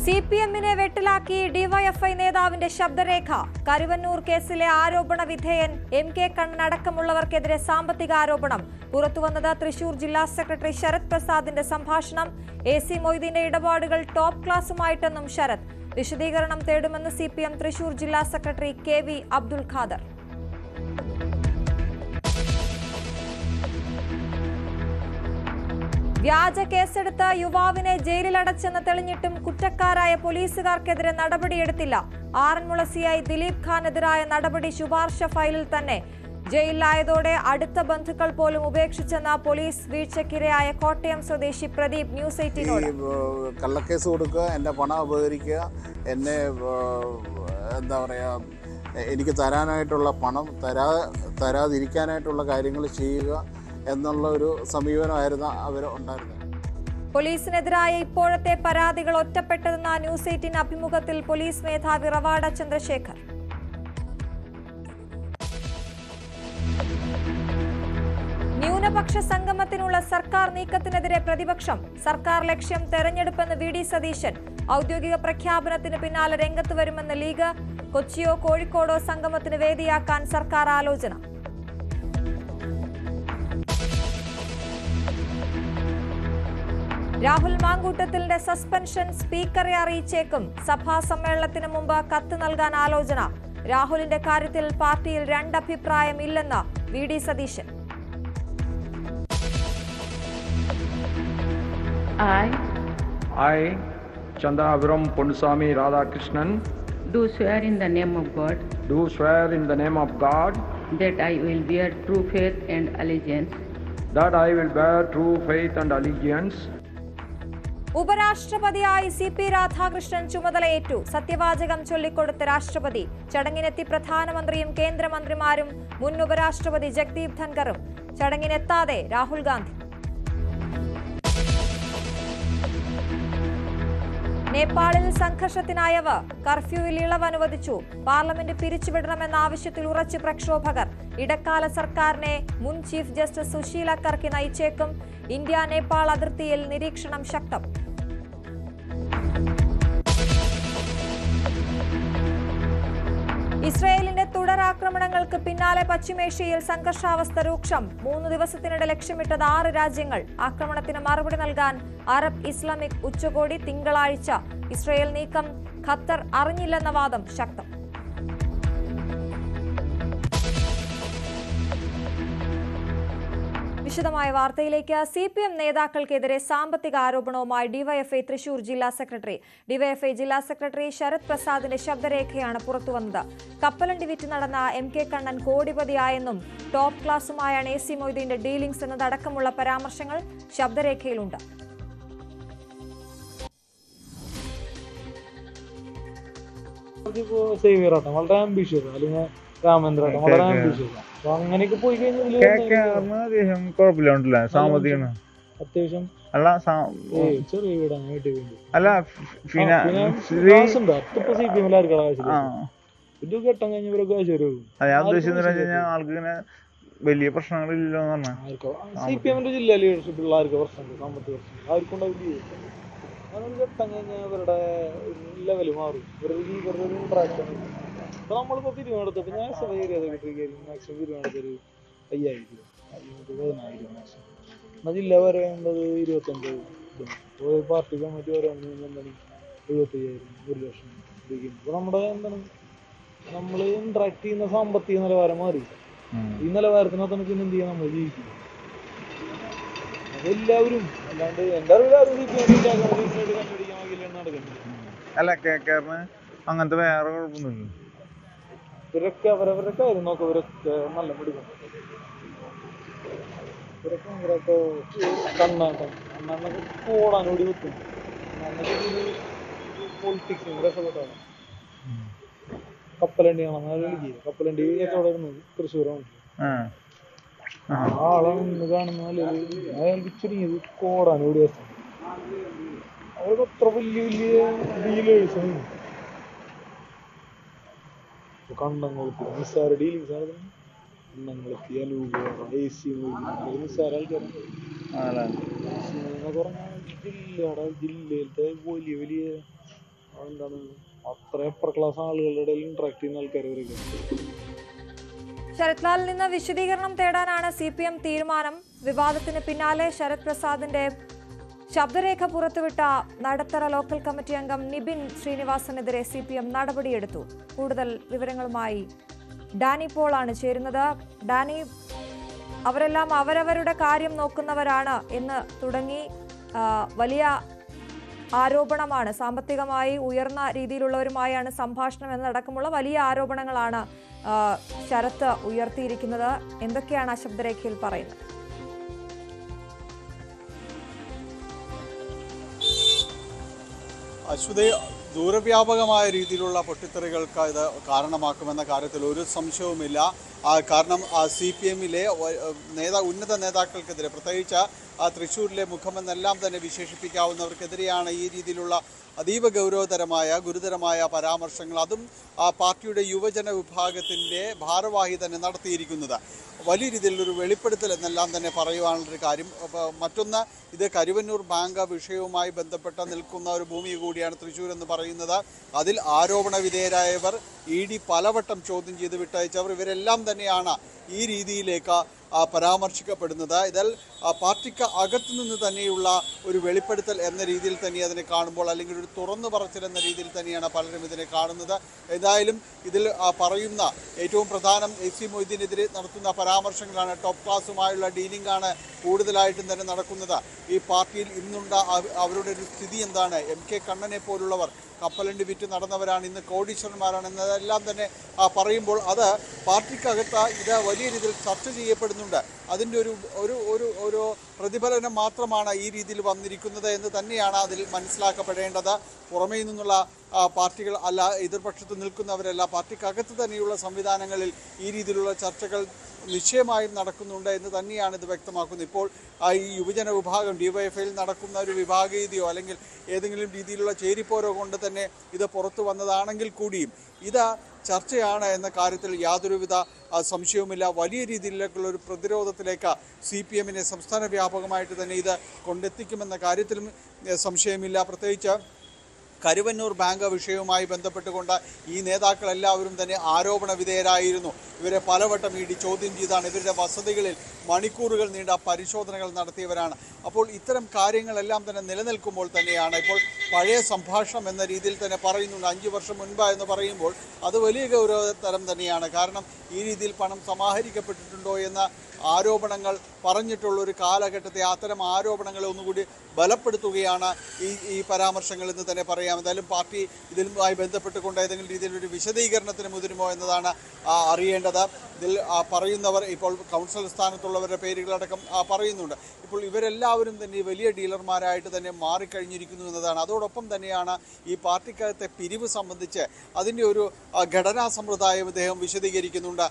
സിപിഎമ്മിനെ വെട്ടിലാക്കി DYFI നേതാവിന്റെ ശബ്ദരേഖ. കരുവന്നൂർ കേസിലെ ആരോപണ വിധേയൻ എം.കെ. കണ്ണൻ അടക്കമുള്ളവർക്കെതിരെ സാമ്പത്തിക ആരോപണം. പുറത്തുവന്നത് തൃശൂർ ജില്ലാ സെക്രട്ടറി ശരത് പ്രസാദിന്റെ സംഭാഷണം. എ.സി. മൊയ്തീന്റെ ഇടപാടുകൾ ടോപ്പ് ക്ലാസുമായിട്ടെന്നും ശരത്. വിശദീകരണം തേടുമെന്ന് സിപിഎം തൃശൂർ ജില്ലാ സെക്രട്ടറി കെ.വി. അബ്ദുൽ ഖാദർ. വ്യാജ കേസെടുത്ത് യുവാവിനെ ജയിലിലടച്ചെന്ന് തെളിഞ്ഞിട്ടും കുറ്റക്കാരായ പോലീസുകാർക്കെതിരെ നടപടിയെടുത്തില്ല. ആറന്മുള സിഐ ദിലീപ് ഖാനെതിരായ നടപടി ശുപാർശ ഫയലിൽ തന്നെ. ജയിലിലായതോടെ അടുത്ത ബന്ധുക്കൾ പോലും ഉപേക്ഷിച്ചെന്ന പോലീസ് വീഴ്ചയ്ക്കിരയായ കോട്ടയം സ്വദേശി പ്രദീപ് ന്യൂസ് 18നോട്. കള്ളക്കേസ് കൊടുക്കുക, എന്നെ പണം അപഹരിക്കുക, എന്നെ എന്താ പറയുക, എനിക്ക് തരാനായിട്ടുള്ള പണം തരാതിരിക്കാനായിട്ടുള്ള കാര്യങ്ങൾ ചെയ്യുക എന്നുള്ള ഒരു സമീപനമായിരുന്നു അവർ ഉണ്ടായിരുന്നത്. പോലീസിനെതിരായ ഇപ്പോഴത്തെ പരാതികൾ ഒറ്റപ്പെട്ടതെന്ന ന്യൂസ് 18 അഭിമുഖത്തിൽ പോലീസ് മേധാവി റവാഡ ചന്ദ്രശേഖർ. ന്യൂനപക്ഷ സംഗമത്തിനുള്ള സർക്കാർ നീക്കത്തിനെതിരെ പ്രതിപക്ഷം. സർക്കാർ ലക്ഷ്യം തെരഞ്ഞെടുപ്പെന്ന് വി.ഡി. സതീശൻ. ഔദ്യോഗിക പ്രഖ്യാപനത്തിന് പിന്നാലെ രംഗത്ത് വരുമെന്ന് ലീഗ്. കൊച്ചിയോ കോഴിക്കോടോ സംഗമത്തിന് വേദിയാക്കാൻ സർക്കാർ ആലോചന. രാഹുൽ മാങ്കൂട്ടത്തിലിന്റെ സസ്പെൻഷൻ സ്പീക്കറെ അറിയിച്ചേക്കും. സഭാ സമ്മേളനത്തിന് മുമ്പ് കത്ത് നൽകാൻ ആലോചന. രാഹുലിന്റെ കാര്യത്തിൽ പാർട്ടിയിൽ രണ്ടഭിപ്രായം ഇല്ലെന്ന് VD. Satheesan. I, Chandravram Ponnusamy Radhakrishnan, do swear in the name of God do swear in the name of God that I will bear true faith and allegiance ഉപരാഷ്ട്രപതിയായി സി.പി. രാധാകൃഷ്ണൻ ചുമതലയേറ്റു. സത്യവാചകം ചൊല്ലിക്കൊടുത്ത രാഷ്ട്രപതി. ചടങ്ങിനെത്തി പ്രധാനമന്ത്രിയും കേന്ദ്രമന്ത്രിമാരും മുൻ ഉപരാഷ്ട്രപതി ജഗ്ദീപ് ധൻഖറും. ചടങ്ങിനെത്താതെ രാഹുൽ ഗാന്ധി. നേപ്പാളിൽ സംഘർഷത്തിനായവർ. കർഫ്യൂവിൽ ഇളവ് അനുവദിച്ചു. പാർലമെന്റ് പിരിച്ചുവിടണമെന്ന ആവശ്യത്തിൽ ഉറച്ചു പ്രക്ഷോഭകർ. ഇടക്കാല സർക്കാരിനെ മുൻ ചീഫ് ജസ്റ്റിസ് സുശീല കർക്കി നയിച്ചേക്കും. ഇന്ത്യ നേപ്പാൾ അതിർത്തിയിൽ നിരീക്ഷണം ശക്തം. ഇസ്രയേലിന്റെ തുടരാക്രമണങ്ങൾക്ക് പിന്നാലെ പശ്ചിമേഷ്യയിൽ സംഘർഷാവസ്ഥ രൂക്ഷം. 3 ദിവസത്തിനിടെ ലക്ഷ്യമിട്ടത് 6 രാജ്യങ്ങൾ. ആക്രമണത്തിന് മറുപടി നൽകാൻ അറബ് ഇസ്ലാമിക് ഉച്ചകോടി തിങ്കളാഴ്ച. ഇസ്രയേൽ നീക്കം ഖത്തർ അറിഞ്ഞില്ലെന്ന വാദം ശക്തം. വിശദമായ വാർത്തയിലേക്ക്. സിപിഎം നേതാക്കൾക്കെതിരെ സാമ്പത്തിക ആരോപണവുമായി ഡിവൈഎഫ്ഐ തൃശൂർ ജില്ലാ സെക്രട്ടറി. ഡിവൈഎഫ്ഐ ജില്ലാ സെക്രട്ടറി ശരത് പ്രസാദിന്റെ ശബ്ദരേഖയാണ് പുറത്തുവന്നത്. കപ്പലണ്ടി വിറ്റ് നടന്ന എം.കെ. കണ്ണൻ കോടിപതിയായെന്നും ടോപ്പ് ക്ലാസുമായാണ് എ.സി. മൊയ്തീന്റെ ഡീലിംഗ്സ് എന്നതടക്കമുള്ള പരാമർശങ്ങൾ ശബ്ദരേഖയിലുണ്ട്. വളരെ ആംബിഷ്യസ്, അല്ലെങ്കിൽ രാമേന്ദ്രേട്ടൻ വളരെ ആംബിഷ്യസ്. അപ്പൊ അങ്ങനെയൊക്കെ പോയി കഴിഞ്ഞാൽ കുഴപ്പമില്ല, സാമ്പത്തിക അത്യാവശ്യം ചെറിയ വീടാണ് വീട്ടിൽ വേണ്ടി. ഇത് ഘട്ടം കഴിഞ്ഞ ഇവരൊക്കെ കാശ് വരും. ആൾക്ക് വലിയ പ്രശ്നങ്ങളില്ലല്ലോ. സിപിഎമ്മിന്റെ ജില്ലാ ലീഡർഷിപ്പ് ഉള്ള ആർക്ക് പ്രശ്നമുണ്ട്, സാമ്പത്തിക പ്രശ്നം ആർക്കുണ്ടാവില്ല. അതൊരു ഘട്ടം കഴിഞ്ഞാൽ ഇവരുടെ ലെവല് മാറും, ഇവരുടെ ഇൻട്രാക്ഷൻ. അപ്പൊ നമ്മളിപ്പോ പിരിവെടുത്തപ്പോ ഞാൻ ഏരിയ സെക്രട്ടറി മാക്സിമം പിരിവെടുത്തൊരു 5000 10,000 മാക്സിമം. എന്നാൽ ജില്ല വരേണ്ടത് 25 പാർട്ടി കമ്മിറ്റി വരാണെങ്കിൽ എന്താണ് 75,000 1 ലക്ഷം. അപ്പൊ നമ്മുടെ എന്താണ് നമ്മൾ ഇന്ററാക്ട് ചെയ്യുന്ന സാമ്പത്തിക നിലവാരം മാറി. ഈ നിലവാരത്തിനകത്ത് നമുക്ക് എന്ത് ചെയ്യാൻ നമ്മൾ ജീവിക്കും. അതെല്ലാവരും അല്ലാണ്ട് എന്റെ അറിവിലാരും കണ്ടുപിടിക്കാൻ നടക്കുന്നില്ല. അങ്ങനത്തെ വേറെ കുഴപ്പമൊന്നുമില്ല. ഇവരൊക്കെ അവരവരുടെ കാര്യം നോക്കാം. ഇവരൊക്കെ നല്ല പിടിക്കണം. ഇവരൊക്കെ ഭയങ്കരമൊക്കെ കണ്ണൊക്കെ ഓടാനോടി വെക്കും. പൊളിറ്റിക്സ് രക്ഷപ്പെട്ടാണ്. കപ്പലണ്ടിയാണ് വിളിക്കുക. കപ്പലണ്ടി ഏറ്റവും വരുന്നത് തൃശ്ശൂരാണ്. ആളെ ഒന്ന് കാണുന്ന അയാൾക്ക് ചുരുങ്ങിയത് ഓടാനോടി വെക്കും. അവർക്ക് അത്ര വലിയ വലിയ ഡീലേഴ്സാണ്. കണ്ണംകുളത്തി നിസ്സാര ഡീലിങ്സ് ആണ്. കണ്ണംകുളത്തി അനൂപ എ.സി. നിസ്സാര ആൾക്കാരാണ്. എന്നൊക്കെ പറഞ്ഞാൽ ജില്ലയിലത്തെ വലിയ വലിയ അതെന്താണ് അത്ര അപ്പർ ക്ലാസ് ആളുകളുടെ ഇടയിൽ ഇന്ററാക്ട് ചെയ്യുന്ന ആൾക്കാർ വരിക. ശരത് ലാലിൽ നിന്ന് വിശദീകരണം തേടാനാണ് CPM തീരുമാനം. വിവാദത്തിന് പിന്നാലെ ശരത് പ്രസാദിന്റെ ശബ്ദരേഖ പുറത്തുവിട്ട നടത്തറ ലോക്കൽ കമ്മിറ്റി അംഗം നിബിൻ ശ്രീനിവാസനെതിരെ CPM നടപടിയെടുത്തു. കൂടുതൽ വിവരങ്ങളുമായി ഡാനി പോളാണ് ചേരുന്നത്. ഡാനി, അവരെല്ലാം അവരവരുടെ കാര്യം നോക്കുന്നവരാണ് എന്ന് തുടങ്ങി വലിയ ആരോപണമാണ്. സാമ്പത്തികമായി ഉയർന്ന രീതിയിലുള്ളവരുമായാണ് സംഭാഷണം എന്നതടക്കമുള്ള വലിയ ആരോപണങ്ങളാണ് ശരത്ത് ഉയർത്തിയിരിക്കുന്നത്. എന്തൊക്കെയാണ് ആ ശബ്ദരേഖയിൽ പറയുന്നത്? അശ്വതി, ദൂരവ്യാപകമായ രീതിയിലുള്ള പൊട്ടിത്തെറികൾക്ക് ഇത് കാരണമാക്കുമെന്ന കാര്യത്തിൽ ഒരു സംശയവുമില്ല. കാരണം CPM-ലെ ഉന്നത നേതാക്കൾക്കെതിരെ, പ്രത്യേകിച്ച് തൃശ്ശൂരിലെ മുഖമെന്നെല്ലാം തന്നെ വിശേഷിപ്പിക്കാവുന്നവർക്കെതിരെയാണ് ഈ രീതിയിലുള്ള അതീവ ഗുരുതരമായ പരാമർശങ്ങൾ, അതും പാർട്ടിയുടെ യുവജന വിഭാഗത്തിൻ്റെ ഭാരവാഹി തന്നെ നടത്തിയിരിക്കുന്നത്. വലിയ രീതിയിലൊരു വെളിപ്പെടുത്തൽ എന്നെല്ലാം തന്നെ പറയുവാനുള്ളൊരു കാര്യം. മറ്റൊന്ന്, ഇത് കരുവന്നൂർ ബാങ്ക് വിഷയവുമായി ബന്ധപ്പെട്ട് നിൽക്കുന്ന ഒരു ഭൂമി കൂടിയാണ് തൃശ്ശൂർ എന്ന് പറയുന്നത്. അതിൽ ആരോപണ വിധേയരായവർ, ED പലവട്ടം ചോദ്യം ചെയ്ത് വിട്ടയച്ചവർ, ഇവരെല്ലാം തന്നെയാണ് ഈ രീതിയിലേക്ക് പരാമർശിക്കപ്പെടുന്നത്. ഇതിൽ പാർട്ടിക്ക് അകത്തു നിന്ന് തന്നെയുള്ള ഒരു വെളിപ്പെടുത്തൽ എന്ന രീതിയിൽ തന്നെ അതിനെ കാണുമ്പോൾ, അല്ലെങ്കിൽ ഒരു തുറന്നു പറച്ചിൽ എന്ന രീതിയിൽ തന്നെയാണ് പലരും ഇതിനെ കാണുന്നത്. ഏതായാലും ഇതിൽ പറയുന്ന ഏറ്റവും പ്രധാനം AC മൊയ്തീനെതിരെ നടത്തുന്ന പരാമർശങ്ങളാണ്. ടോപ്പ് ക്ലാസുമായുള്ള ഡീലിംഗാണ് കൂടുതലായിട്ടും തന്നെ നടക്കുന്നത്. ഈ പാർട്ടിയിൽ ഇന്നുണ്ട അവരുടെ ഒരു സ്ഥിതി എന്താണ്? MK കണ്ണനെ പോലുള്ളവർ കപ്പലണ്ടി വിറ്റ് നടന്നവരാണ്, ഇന്ന് കോടീശ്വരന്മാരാണ് എന്നതെല്ലാം തന്നെ പറയുമ്പോൾ അത് പാർട്ടിക്കകത്ത് ഇത് വലിയ രീതിയിൽ ചർച്ച ചെയ്യപ്പെടുന്നുണ്ട്. അതിൻ്റെ ഒരു പ്രതിഫലനം മാത്രമാണ് ഈ രീതിയിൽ വന്നിരിക്കുന്നത് എന്ന് തന്നെയാണ് അതിൽ മനസ്സിലാക്കപ്പെടേണ്ടത്. പുറമേ നിന്നുള്ള പാർട്ടികൾ അല്ല, എതിർപക്ഷത്ത് നിൽക്കുന്നവരല്ല, പാർട്ടിക്കകത്ത് തന്നെയുള്ള സംവിധാനങ്ങളിൽ ഈ രീതിയിലുള്ള ചർച്ചകൾ നിശ്ചയമായും നടക്കുന്നുണ്ട് എന്ന് തന്നെയാണ് ഇത് വ്യക്തമാക്കുന്നത്. ഇപ്പോൾ ഈ യുവജന വിഭാഗം DYFIയിൽ നടക്കുന്ന ഒരു വിഭാഗീയതയോ അല്ലെങ്കിൽ ഏതെങ്കിലും രീതിയിലുള്ള ചേരിപ്പോരോ കൊണ്ട് തന്നെ ഇത് പുറത്തു വന്നതാണെങ്കിൽ കൂടിയും ഇത് ചർച്ചയാണ് എന്ന കാര്യത്തിൽ യാതൊരുവിധ സംശയവുമില്ല. വലിയ രീതിയിലേക്കുള്ള ഒരു പ്രതിരോധത്തിലേക്ക് CPM-നെ സംസ്ഥാന വ്യാപകമായിട്ട് തന്നെ ഇത് കൊണ്ടെത്തിക്കുമെന്ന കാര്യത്തിലും സംശയമില്ല. പ്രത്യേകിച്ച് കരുവന്നൂർ ബാങ്ക് വിഷയവുമായി ബന്ധപ്പെട്ടുകൊണ്ട് ഈ നേതാക്കളെല്ലാവരും തന്നെ ആരോപണ വിധേയരായിരുന്നു. ഇവരെ പലവട്ടം ED ചോദ്യം ചെയ്താണ്. ഇവരുടെ വസതികളിൽ മണിക്കൂറുകൾ നീണ്ട പരിശോധനകൾ നടത്തിയവരാണ്. അപ്പോൾ ഇത്തരം കാര്യങ്ങളെല്ലാം തന്നെ നിലനിൽക്കുമ്പോൾ തന്നെയാണ് ഇപ്പോൾ പഴയ സംഭാഷണം എന്ന രീതിയിൽ തന്നെ പറയുന്നുണ്ട്. 5 വർഷം മുൻപ് എന്ന് പറയുമ്പോൾ അത് വലിയ ഗൗരവതരം തന്നെയാണ്. കാരണം ഈ രീതിയിൽ പണം സമാഹരിക്കപ്പെട്ടിട്ടുണ്ടോ എന്ന ആരോപണങ്ങൾ പറഞ്ഞിട്ടുള്ളൊരു കാലഘട്ടത്തെ അത്തരം ആരോപണങ്ങളെ ഒന്നുകൂടി ബലപ്പെടുത്തുകയാണ് ഈ പരാമർശങ്ങൾ എന്ന് തന്നെ പറയാം. എന്തായാലും പാർട്ടി ഇതിലുമായി ബന്ധപ്പെട്ടുകൊണ്ട് ഏതെങ്കിലും രീതിയിലൊരു വിശദീകരണത്തിന് മുതിരുമോ എന്നതാണ് അറിയേണ്ടത്. ഇതിൽ പറയുന്നവർ ഇപ്പോൾ കൗൺസിൽ സ്ഥാനത്തുള്ളവരുടെ പേരുകളടക്കം പറയുന്നുണ്ട്. ഇപ്പോൾ ഇവരെല്ലാവരും തന്നെ വലിയ ഡീലർമാരായിട്ട് തന്നെ മാറിക്കഴിഞ്ഞിരിക്കുന്നു എന്നതാണ്. അതോടൊപ്പം തന്നെയാണ് ഈ പാർട്ടിക്കകത്തെ പിരിവ് സംബന്ധിച്ച് അതിൻ്റെ ഒരു ഘടനാ സമ്പ്രദായം ഇദ്ദേഹം വിശദീകരിക്കുന്നുണ്ട്.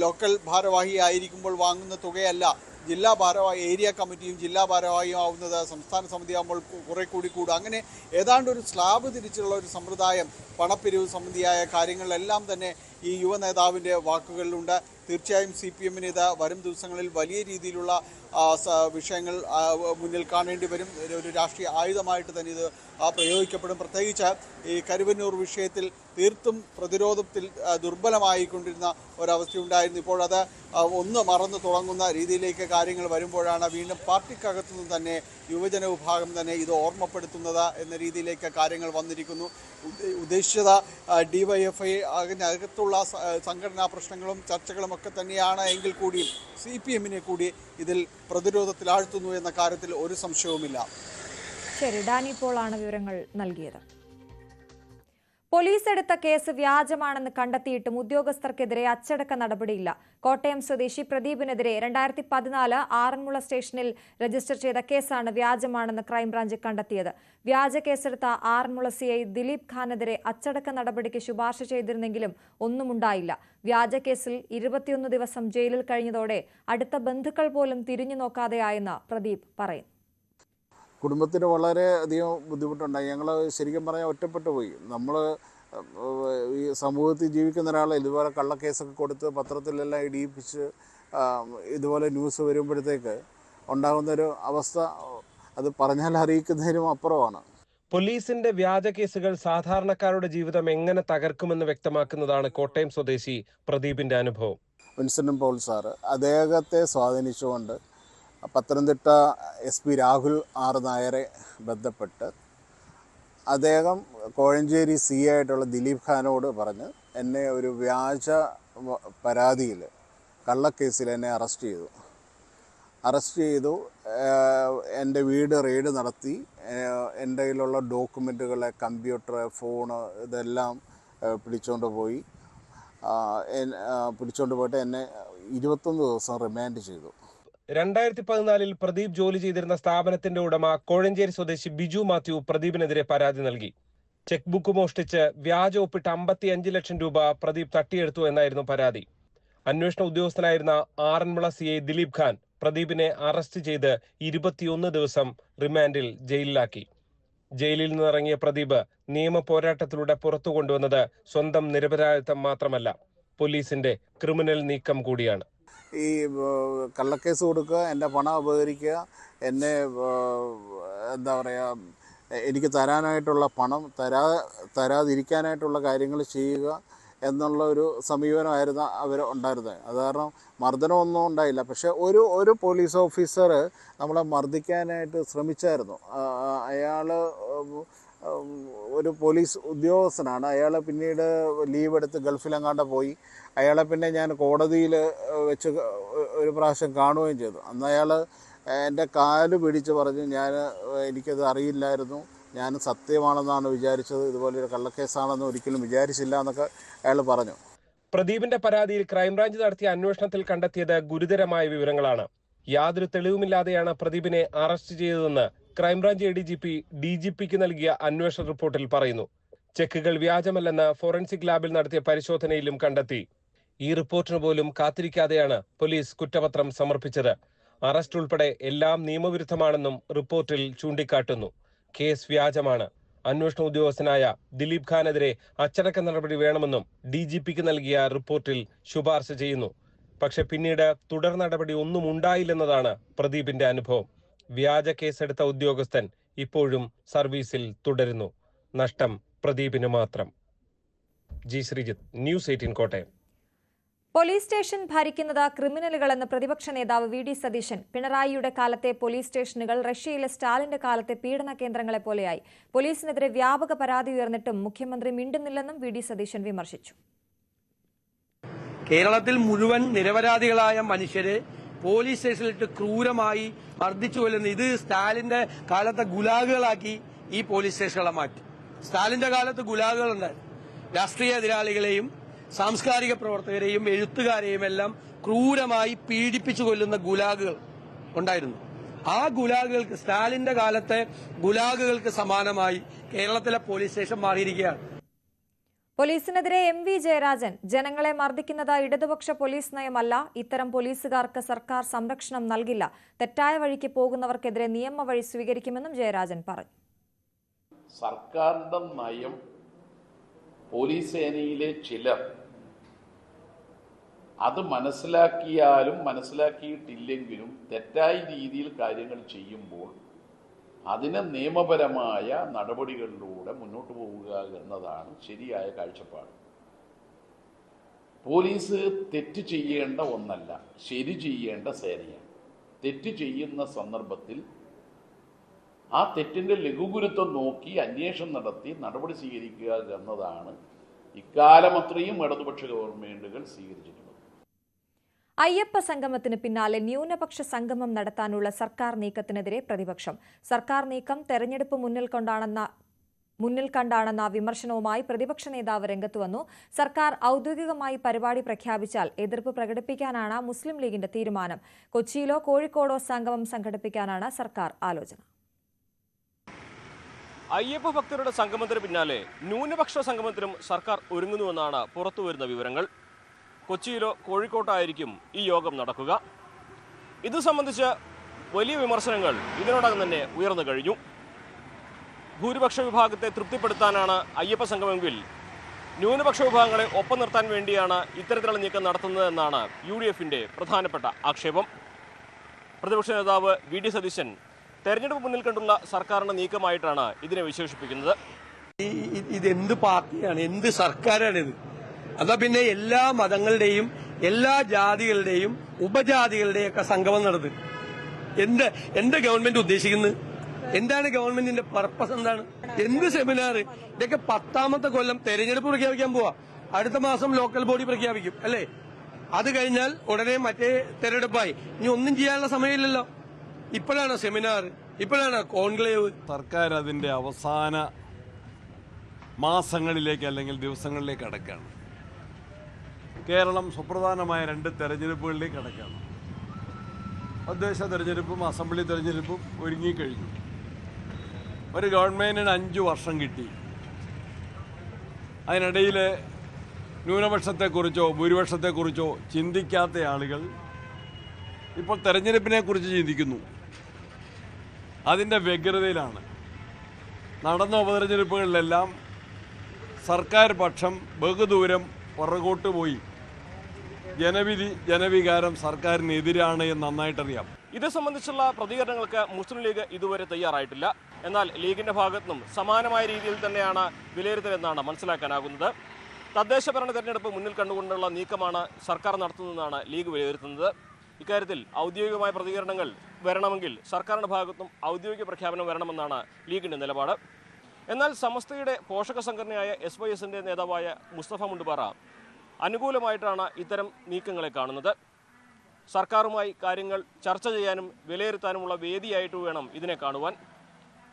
ലോക്കൽ ഭാരവാഹി ആയിരിക്കുമ്പോൾ വാങ്ങുന്ന തുകയല്ല ജില്ലാ ഭാരവാഹി, ഏരിയ കമ്മിറ്റിയും ജില്ലാ ഭാരവാഹിയും ആവുന്നത് സംസ്ഥാന സമിതി ആകുമ്പോൾ കുറെ കൂടി കൂടും. അങ്ങനെ ഏതാണ്ട് ഒരു സ്ലാബ് തിരിച്ചുള്ള ഒരു സമ്പ്രദായം പണപ്പിരിവ് സംബന്ധിയായ കാര്യങ്ങളിലെല്ലാം തന്നെ ഈ യുവ നേതാവിൻ്റെ വാക്കുകളിലുണ്ട്. തീർച്ചയായും CPM-ന് ഇത് വരും ദിവസങ്ങളിൽ വലിയ രീതിയിലുള്ള വിഷയങ്ങൾ മുന്നിൽ കാണേണ്ടി വരും. ഒരു രാഷ്ട്രീയ ആയുധമായിട്ട് തന്നെ ഇത് പ്രയോഗിക്കപ്പെടും. പ്രത്യേകിച്ച് ഈ കരുവന്നൂർ വിഷയത്തിൽ തീർത്തും പ്രതിരോധത്തിൽ ദുർബലമായിക്കൊണ്ടിരുന്ന ഒരവസ്ഥയുണ്ടായിരുന്നു. ഇപ്പോൾ അത് ഒന്ന് മറന്നു തുടങ്ങുന്ന രീതിയിലേക്ക് കാര്യങ്ങൾ വരുമ്പോഴാണ് വീണ്ടും പാർട്ടിക്കകത്തുനിന്ന് തന്നെ യുവജന വിഭാഗം തന്നെ ഇത് ഓർമ്മപ്പെടുത്തുന്നത് എന്ന രീതിയിലേക്ക് കാര്യങ്ങൾ വന്നിരിക്കുന്നു. ഉദ്ദേശിച്ചത് DYFI അതിനകത്തുള്ള സംഘടനാ പ്രശ്നങ്ങളും ചർച്ചകളും ഒക്കെ തന്നെയാണ് എങ്കിൽ കൂടിയും CPM-നെ കൂടി ഇതിൽ പ്രതിരോധത്തിലാഴ്ത്തുന്നു എന്ന കാര്യത്തിൽ ഒരു സംശയവുമില്ല. ശരി, ഡാനി പോളാണ് വിവരങ്ങൾ നൽകിയത്. പോലീസ് എടുത്ത കേസ് വ്യാജമാണെന്ന് കണ്ടെത്തിയിട്ടും ഉദ്യോഗസ്ഥർക്കെതിരെ അച്ചടക്ക നടപടിയില്ല. കോട്ടയം സ്വദേശി പ്രദീപിനെതിരെ 2014 ആറന്മുള സ്റ്റേഷനിൽ രജിസ്റ്റർ ചെയ്ത കേസാണ് വ്യാജമാണെന്ന് ക്രൈംബ്രാഞ്ച് കണ്ടെത്തിയത്. വ്യാജ കേസെടുത്ത ആറന്മുള CI ദിലീപ് ഖാനെതിരെ അച്ചടക്ക നടപടിക്ക് ശുപാർശ ചെയ്തിരുന്നെങ്കിലും ഒന്നുമുണ്ടായില്ല. വ്യാജ കേസിൽ 21 ദിവസം ജയിലിൽ കഴിഞ്ഞതോടെ അടുത്ത ബന്ധുക്കൾ പോലും തിരിഞ്ഞു നോക്കാതെയായെന്ന് പ്രദീപ് പറയും. കുടുംബത്തിന് വളരെയധികം ബുദ്ധിമുട്ടുണ്ടായി. ഞങ്ങൾ ശരിക്കും പറഞ്ഞാൽ ഒറ്റപ്പെട്ടു പോയി. നമ്മൾ ഈ സമൂഹത്തിൽ ജീവിക്കുന്ന ഒരാളെ ഇതുപോലെ കള്ളക്കേസൊക്കെ കൊടുത്ത് പത്രത്തിലെല്ലാം ഇടിയിപ്പിച്ച് ഇതുപോലെ ന്യൂസ് വരുമ്പോഴത്തേക്ക് ഉണ്ടാകുന്നൊരു അവസ്ഥ അത് പറഞ്ഞാൽ അറിയിക്കുന്നതിനും അപ്പുറമാണ്. പോലീസിന്റെ വ്യാജ കേസുകൾ സാധാരണക്കാരുടെ ജീവിതം എങ്ങനെ തകർക്കുമെന്ന് വ്യക്തമാക്കുന്നതാണ് കോട്ടയം സ്വദേശി പ്രദീപിന്റെ അനുഭവം. വിൻസെന്റ് പോൾ സാറ് അദ്ദേഹത്തെ സ്വാധീനിച്ചുകൊണ്ട് പത്തനംതിട്ട SP രാഹുൽ ആർ നായരെ ബന്ധപ്പെട്ട് അദ്ദേഹം കോഴഞ്ചേരി CI ആയിട്ടുള്ള ദിലീപ് ഖാനോട് പറഞ്ഞ് എന്നെ ഒരു വ്യാജ പരാതിയിൽ കള്ളക്കേസിൽ എന്നെ അറസ്റ്റ് ചെയ്തു. എൻ്റെ വീട് റെയ്ഡ് നടത്തി എൻ്റെ കയ്യിലുള്ള ഡോക്യുമെൻറ്റുകളെ കമ്പ്യൂട്ടർ ഫോണ് ഇതെല്ലാം പിടിച്ചുകൊണ്ട് പോയിട്ട് എന്നെ 21 ദിവസം റിമാൻഡ് ചെയ്തു. 2014 പ്രദീപ് ജോലി ചെയ്തിരുന്ന സ്ഥാപനത്തിന്റെ ഉടമ കോഴഞ്ചേരി സ്വദേശി ബിജു മാത്യു പ്രദീപിനെതിരെ പരാതി നൽകി. ചെക്ക് ബുക്ക് മോഷ്ടിച്ച് വ്യാജ ഒപ്പിട്ട് 55 ലക്ഷം രൂപ പ്രദീപ് തട്ടിയെടുത്തു എന്നായിരുന്നു പരാതി. അന്വേഷണ ഉദ്യോഗസ്ഥനായിരുന്ന ആറന്മുള CI ദിലീപ് ഖാൻ പ്രദീപിനെ അറസ്റ്റ് ചെയ്ത് 21 ദിവസം റിമാൻഡിൽ ജയിലിലാക്കി. ജയിലിൽ നിന്നിറങ്ങിയ പ്രദീപ് നിയമ പോരാട്ടത്തിലൂടെ പുറത്തു കൊണ്ടുവന്നത് സ്വന്തം നിരപരാധിത്വം മാത്രമല്ല, പോലീസിന്റെ ക്രിമിനൽ നീക്കം കൂടിയാണ്. ഈ കള്ളക്കേസ് കൊടുക്കുക, എൻ്റെ പണം അപഹരിക്കുക, എന്നെ എന്താ പറയുക, എനിക്ക് തരാനായിട്ടുള്ള പണം തരാതിരിക്കാനായിട്ടുള്ള കാര്യങ്ങൾ ചെയ്യുക എന്നുള്ള ഒരു സമീപനമായിരുന്നു അവർ ഉണ്ടായിരുന്നത്. അത് കാരണം മർദ്ദനമൊന്നും ഉണ്ടായില്ല. പക്ഷേ ഒരു പോലീസ് ഓഫീസർ നമ്മളെ മർദ്ദിക്കാനായിട്ട് ശ്രമിച്ചായിരുന്നു. അയാൾ ഒരു പോലീസ് ഉദ്യോഗസ്ഥനാണ്. അയാൾ പിന്നീട് ലീവ് എടുത്ത് ഗൾഫിലെങ്ങാണ്ട് പോയി. അയാളെ പിന്നെ ഞാൻ കോടതിയിൽ വെച്ച് ഒരു പ്രാവശ്യം കാണുകയും ചെയ്തു. അന്ന് അയാൾ എൻ്റെ കാല് പിടിച്ച് പറഞ്ഞ് എനിക്കത് അറിയില്ലായിരുന്നു, ഞാൻ സത്യമാണെന്നാണ് വിചാരിച്ചത്, ഇതുപോലൊരു കള്ളക്കേസാണെന്ന് ഒരിക്കലും വിചാരിച്ചില്ല എന്നൊക്കെ അയാൾ പറഞ്ഞു. പ്രദീപിന്റെ പരാതിയിൽ ക്രൈംബ്രാഞ്ച് നടത്തിയ അന്വേഷണത്തിൽ കണ്ടെത്തിയത് ഗുരുതരമായ വിവരങ്ങളാണ്. യാതൊരു തെളിവുമില്ലാതെയാണ് പ്രദീപിനെ അറസ്റ്റ് ചെയ്തതെന്ന് ക്രൈംബ്രാഞ്ച് ADGP DGPക്ക് നൽകിയ അന്വേഷണ റിപ്പോർട്ടിൽ പറയുന്നു. ചെക്കുകൾ വ്യാജമല്ലെന്ന് ഫോറൻസിക് ലാബിൽ നടത്തിയ പരിശോധനയിലും കണ്ടെത്തി. ഈ റിപ്പോർട്ടിന് പോലും കാത്തിരിക്കാതെയാണ് പോലീസ് കുറ്റപത്രം സമർപ്പിച്ചത്. അറസ്റ്റ് ഉൾപ്പെടെ എല്ലാം നിയമവിരുദ്ധമാണെന്നും റിപ്പോർട്ടിൽ ചൂണ്ടിക്കാട്ടുന്നു. കേസ് വ്യാജമാണ്. അന്വേഷണ ഉദ്യോഗസ്ഥനായ ദിലീപ് ഖാനെതിരെ അച്ചടക്ക നടപടി വേണമെന്നും DGPക്ക് നൽകിയ റിപ്പോർട്ടിൽ ശുപാർശ ചെയ്യുന്നു. പക്ഷെ പിന്നീട് തുടർ നടപടി ഒന്നും ഉണ്ടായില്ലെന്നതാണ് പ്രദീപിന്റെ അനുഭവം. വ്യാജ കേസെടുത്ത ഉദ്യോഗസ്ഥൻ ഇപ്പോഴും സർവീസിൽ തുടരുന്നു. നഷ്ടം പ്രദീപിന് മാത്രം. G Sreejith, news 18 Kottayam. Police station ഭരിക്കുന്നത് ക്രിമിനലുകളെന്ന് പ്രതിപക്ഷ നേതാവ് VD സതീശൻ. പിണറായിയുടെ കാലത്തെ പോലീസ് സ്റ്റേഷനുകൾ റഷ്യയിലെ സ്റ്റാലിന്റെ കാലത്തെ പീഡന കേന്ദ്രങ്ങളെ പോലെയായി. പോലീസിനെതിരെ വ്യാപക പരാതി ഉയർന്നിട്ടും മുഖ്യമന്ത്രി മിണ്ടുന്നില്ലെന്നും VD സതീശൻ വിമർശിച്ചു. കേരളത്തിൽ മുഴുവൻ നിരപരാധികളായ മനുഷ്യരെ പോലീസ് സ്റ്റേഷനിലിട്ട് ക്രൂരമായി മർദ്ദിച്ചു കൊല്ലുന്ന ഇത് സ്റ്റാലിന്റെ കാലത്തെ ഗുലാഗുകളാക്കി ഈ പോലീസ് സ്റ്റേഷനുകളെ മാറ്റി. സ്റ്റാലിന്റെ കാലത്ത് ഗുലാഗുകളുണ്ടായിരുന്നു. രാഷ്ട്രീയ എതിരാളികളെയും സാംസ്കാരിക പ്രവർത്തകരെയും എഴുത്തുകാരെയും എല്ലാം ക്രൂരമായി പീഡിപ്പിച്ചു കൊല്ലുന്ന ഗുലാഗുകൾ ഉണ്ടായിരുന്നു. ആ ഗുലാഗുകൾക്ക്, സ്റ്റാലിന്റെ കാലത്തെ ഗുലാഗുകൾക്ക് സമാനമായി കേരളത്തിലെ പോലീസ് സ്റ്റേഷൻ മാറിയിരിക്കുകയാണ്. പോലീസിനെതിരെ MV ജയരാജൻ, ജനങ്ങളെ മർദ്ദിക്കുന്നത് ഇടതുപക്ഷ പോലീസ് നയമല്ല, ഇത്തരം പോലീസുകാർക്ക് സർക്കാർ സംരക്ഷണം നൽകില്ല, തെറ്റായ വഴിക്ക് പോകുന്നവർക്കെതിരെ നിയമവഴി സ്വീകരിക്കുമെന്നും ജയരാജൻ പറഞ്ഞു. സർക്കാരിന്റെ നയം പോലീസ് സേനയിലെ ചിലർ അത് മനസ്സിലാക്കിയാലും മനസ്സിലാക്കിയിട്ടില്ലെങ്കിലും തെറ്റായ രീതിയിൽ കാര്യങ്ങൾ ചെയ്യുമ്പോൾ അതിന് നിയമപരമായ നടപടികളിലൂടെ മുന്നോട്ട് പോവുക എന്നതാണ് ശരിയായ കാഴ്ചപ്പാട്. പോലീസ് തെറ്റ് ചെയ്യേണ്ട ഒന്നല്ല, ശരി ചെയ്യേണ്ട സേനയാണ്. തെറ്റ് ചെയ്യുന്ന സന്ദർഭത്തിൽ ആ തെറ്റിന്റെ ലഘുഗുരുത്വം നോക്കി അന്വേഷണം നടത്തി നടപടി സ്വീകരിക്കുക എന്നതാണ് ഇക്കാലം അത്രയും ഇടതുപക്ഷ ഗവൺമെന്റുകൾ സ്വീകരിച്ചിട്ടുള്ളത്. അയ്യപ്പ സംഗമത്തിന് പിന്നാലെ ന്യൂനപക്ഷ സംഗമം നടത്താനുള്ള സർക്കാർ നീക്കത്തിനെതിരെ പ്രതിപക്ഷം. സർക്കാർ നീക്കം തെരഞ്ഞെടുപ്പ് മുന്നിൽ കണ്ടാണെന്ന വിമർശനവുമായി പ്രതിപക്ഷ നേതാവ് രംഗത്ത് വന്നു. സർക്കാർ ഔദ്യോഗികമായി പരിപാടി പ്രഖ്യാപിച്ചാൽ എതിർപ്പ് പ്രകടിപ്പിക്കാനാണ് മുസ്ലിം ലീഗിന്റെ തീരുമാനം. കൊച്ചിയിലോ കോഴിക്കോടോ സംഗമം സംഘടിപ്പിക്കാനാണ് സർക്കാർ ആലോചന. അയ്യപ്പ ഭക്തരുടെ സംഗമത്തിന് പിന്നാലെ ന്യൂനപക്ഷ സംഗമത്തിനും സർക്കാർ ഒരുങ്ങുന്നുവെന്നാണ് പുറത്തുവരുന്ന വിവരങ്ങൾ. കൊച്ചിയിലോ കോഴിക്കോട്ടായിരിക്കും ഈ യോഗം നടക്കുക. ഇത് സംബന്ധിച്ച് വലിയ വിമർശനങ്ങൾ ഇതിനോടകം തന്നെ ഉയർന്നു കഴിഞ്ഞു. ഭൂരിപക്ഷ വിഭാഗത്തെ തൃപ്തിപ്പെടുത്താനാണ് അയ്യപ്പ സംഗമമെങ്കിൽ ന്യൂനപക്ഷ വിഭാഗങ്ങളെ ഒപ്പം നിർത്താൻ വേണ്ടിയാണ് ഇത്തരത്തിലുള്ള നീക്കം നടത്തുന്നതെന്നാണ് UDFന്റെ പ്രധാനപ്പെട്ട ആക്ഷേപം. പ്രതിപക്ഷ നേതാവ് VD സതീശൻ തെരഞ്ഞെടുപ്പ് മുന്നിൽ കണ്ടുള്ള സർക്കാരിന്റെ നീക്കമായിട്ടാണ് ഇതിനെ വിശേഷിപ്പിക്കുന്നത്. ഇതെന്ത് പാർട്ടിയാണ്, എന്ത് സർക്കാരാണിത്? അതാ പിന്നെ എല്ലാ മതങ്ങളുടെയും എല്ലാ ജാതികളുടെയും ഉപജാതികളുടെയും ഒക്കെ സംഗമം നടത്തുക. എന്ത് ഗവൺമെന്റ് ഉദ്ദേശിക്കുന്നത്? എന്താണ് ഗവൺമെന്റിന്റെ പർപ്പസ്? എന്താണ്? എന്ത് സെമിനാർ? ഇതൊക്കെ 10ാമത്തെ കൊല്ലം തെരഞ്ഞെടുപ്പ് പ്രഖ്യാപിക്കാൻ പോവാ. അടുത്ത മാസം ലോക്കൽ ബോഡി പ്രഖ്യാപിക്കും അല്ലേ? അത് കഴിഞ്ഞാൽ ഉടനെ മറ്റേ തെരഞ്ഞെടുപ്പായി. ഇനി ഒന്നും ചെയ്യാനുള്ള സമയമില്ലല്ലോ. ഇപ്പോഴാണ് സെമിനാർ, ഇപ്പോഴാണ് കോൺക്ലേവ്. സർക്കാർ അതിന്റെ അവസാന മാസങ്ങളിലേക്ക് അല്ലെങ്കിൽ ദിവസങ്ങളിലേക്ക് കടക്കുകയാണ്. കേരളം സുപ്രധാനമായ 2 തെരഞ്ഞെടുപ്പുകളിലേക്ക് കടക്കുകയാണ്. തദ്ദേശ തെരഞ്ഞെടുപ്പും അസംബ്ലി തെരഞ്ഞെടുപ്പും ഒരുങ്ങിക്കഴിഞ്ഞു. ഒരു ഗവൺമെന്റിന് 5 വർഷം കിട്ടി. അതിനിടയിൽ ന്യൂനപക്ഷത്തെക്കുറിച്ചോ ഭൂരിപക്ഷത്തെക്കുറിച്ചോ ചിന്തിക്കാത്ത ആളുകൾ ഇപ്പോൾ തെരഞ്ഞെടുപ്പിനെക്കുറിച്ച് ചിന്തിക്കുന്നു. അതിൻ്റെ വ്യഗ്രതയിലാണ്. നടന്ന ഉപതെരഞ്ഞെടുപ്പുകളിലെല്ലാം സർക്കാർ പക്ഷം ബഹുദൂരം പുറകോട്ട് പോയി. ജനവികാരം സർക്കാരിനെതിരാണ് എന്ന് നന്നായിട്ടറിയാം. ഇത് സംബന്ധിച്ചുള്ള പ്രതികരണങ്ങൾക്ക് മുസ്ലിം ലീഗ് ഇതുവരെ തയ്യാറായിട്ടില്ല. എന്നാൽ ലീഗിന്റെ ഭാഗത്തുനിന്നും സമാനമായ രീതിയിൽ തന്നെയാണ് വിലയിരുത്തലെന്നാണ് മനസ്സിലാക്കാനാകുന്നത്. തദ്ദേശ ഭരണ തെരഞ്ഞെടുപ്പ് മുന്നിൽ കണ്ടുകൊണ്ടുള്ള നീക്കമാണ് സർക്കാർ നടത്തുന്നതെന്നാണ് ലീഗ് വിലയിരുത്തുന്നത്. ഇക്കാര്യത്തിൽ ഔദ്യോഗികമായ പ്രതികരണങ്ങൾ വരണമെങ്കിൽ സർക്കാരിന്റെ ഭാഗത്തും ഔദ്യോഗിക പ്രഖ്യാപനം വരണമെന്നാണ് ലീഗിന്റെ നിലപാട്. എന്നാൽ സമസ്തയുടെ പോഷക സംഘടനയായ SYSന്റെ നേതാവായ മുസ്തഫ മുണ്ടുപാറ അനുകൂലമായിട്ടാണ് ഇത്തരം നീക്കങ്ങളെ കാണുന്നത്. സർക്കാരുമായി കാര്യങ്ങൾ ചർച്ച ചെയ്യാനും വിലയിരുത്താനുമുള്ള വേദിയായിട്ട് വേണം ഇതിനെ കാണുവാൻ.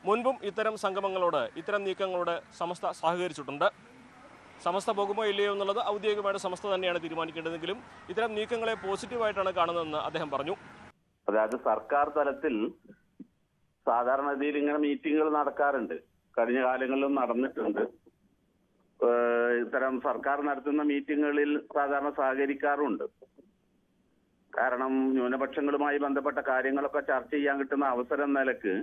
മുൻപും ഇത്തരം സംഗമങ്ങളോട്, ഇത്തരം നീക്കങ്ങളോട് സമസ്ത സഹകരിച്ചിട്ടുണ്ട്. സമസ്ത പോകുമോ ഇല്ലയോ എന്നുള്ളത് ഔദ്യോഗികമായിട്ട് സമസ്ത തന്നെയാണ് തീരുമാനിക്കേണ്ടതെങ്കിലും ഇത്തരം നീക്കങ്ങളെ പോസിറ്റീവായിട്ടാണ് കാണുന്നതെന്ന് അദ്ദേഹം പറഞ്ഞു. അതായത് സർക്കാർ തലത്തിൽ സാധാരണഗതിയിൽ ഇങ്ങനെ മീറ്റിങ്ങുകൾ നടക്കാറുണ്ട്, കഴിഞ്ഞ കാലങ്ങളിലും നടന്നിട്ടുണ്ട്. ഇത്തരം സർക്കാർ നടത്തുന്ന മീറ്റിങ്ങുകളിൽ സാധാരണ സഹകരിക്കാറുണ്ട്. കാരണം ന്യൂനപക്ഷങ്ങളുമായി ബന്ധപ്പെട്ട കാര്യങ്ങളൊക്കെ ചർച്ച ചെയ്യാൻ കിട്ടുന്ന അവസരം നിലക്ക്,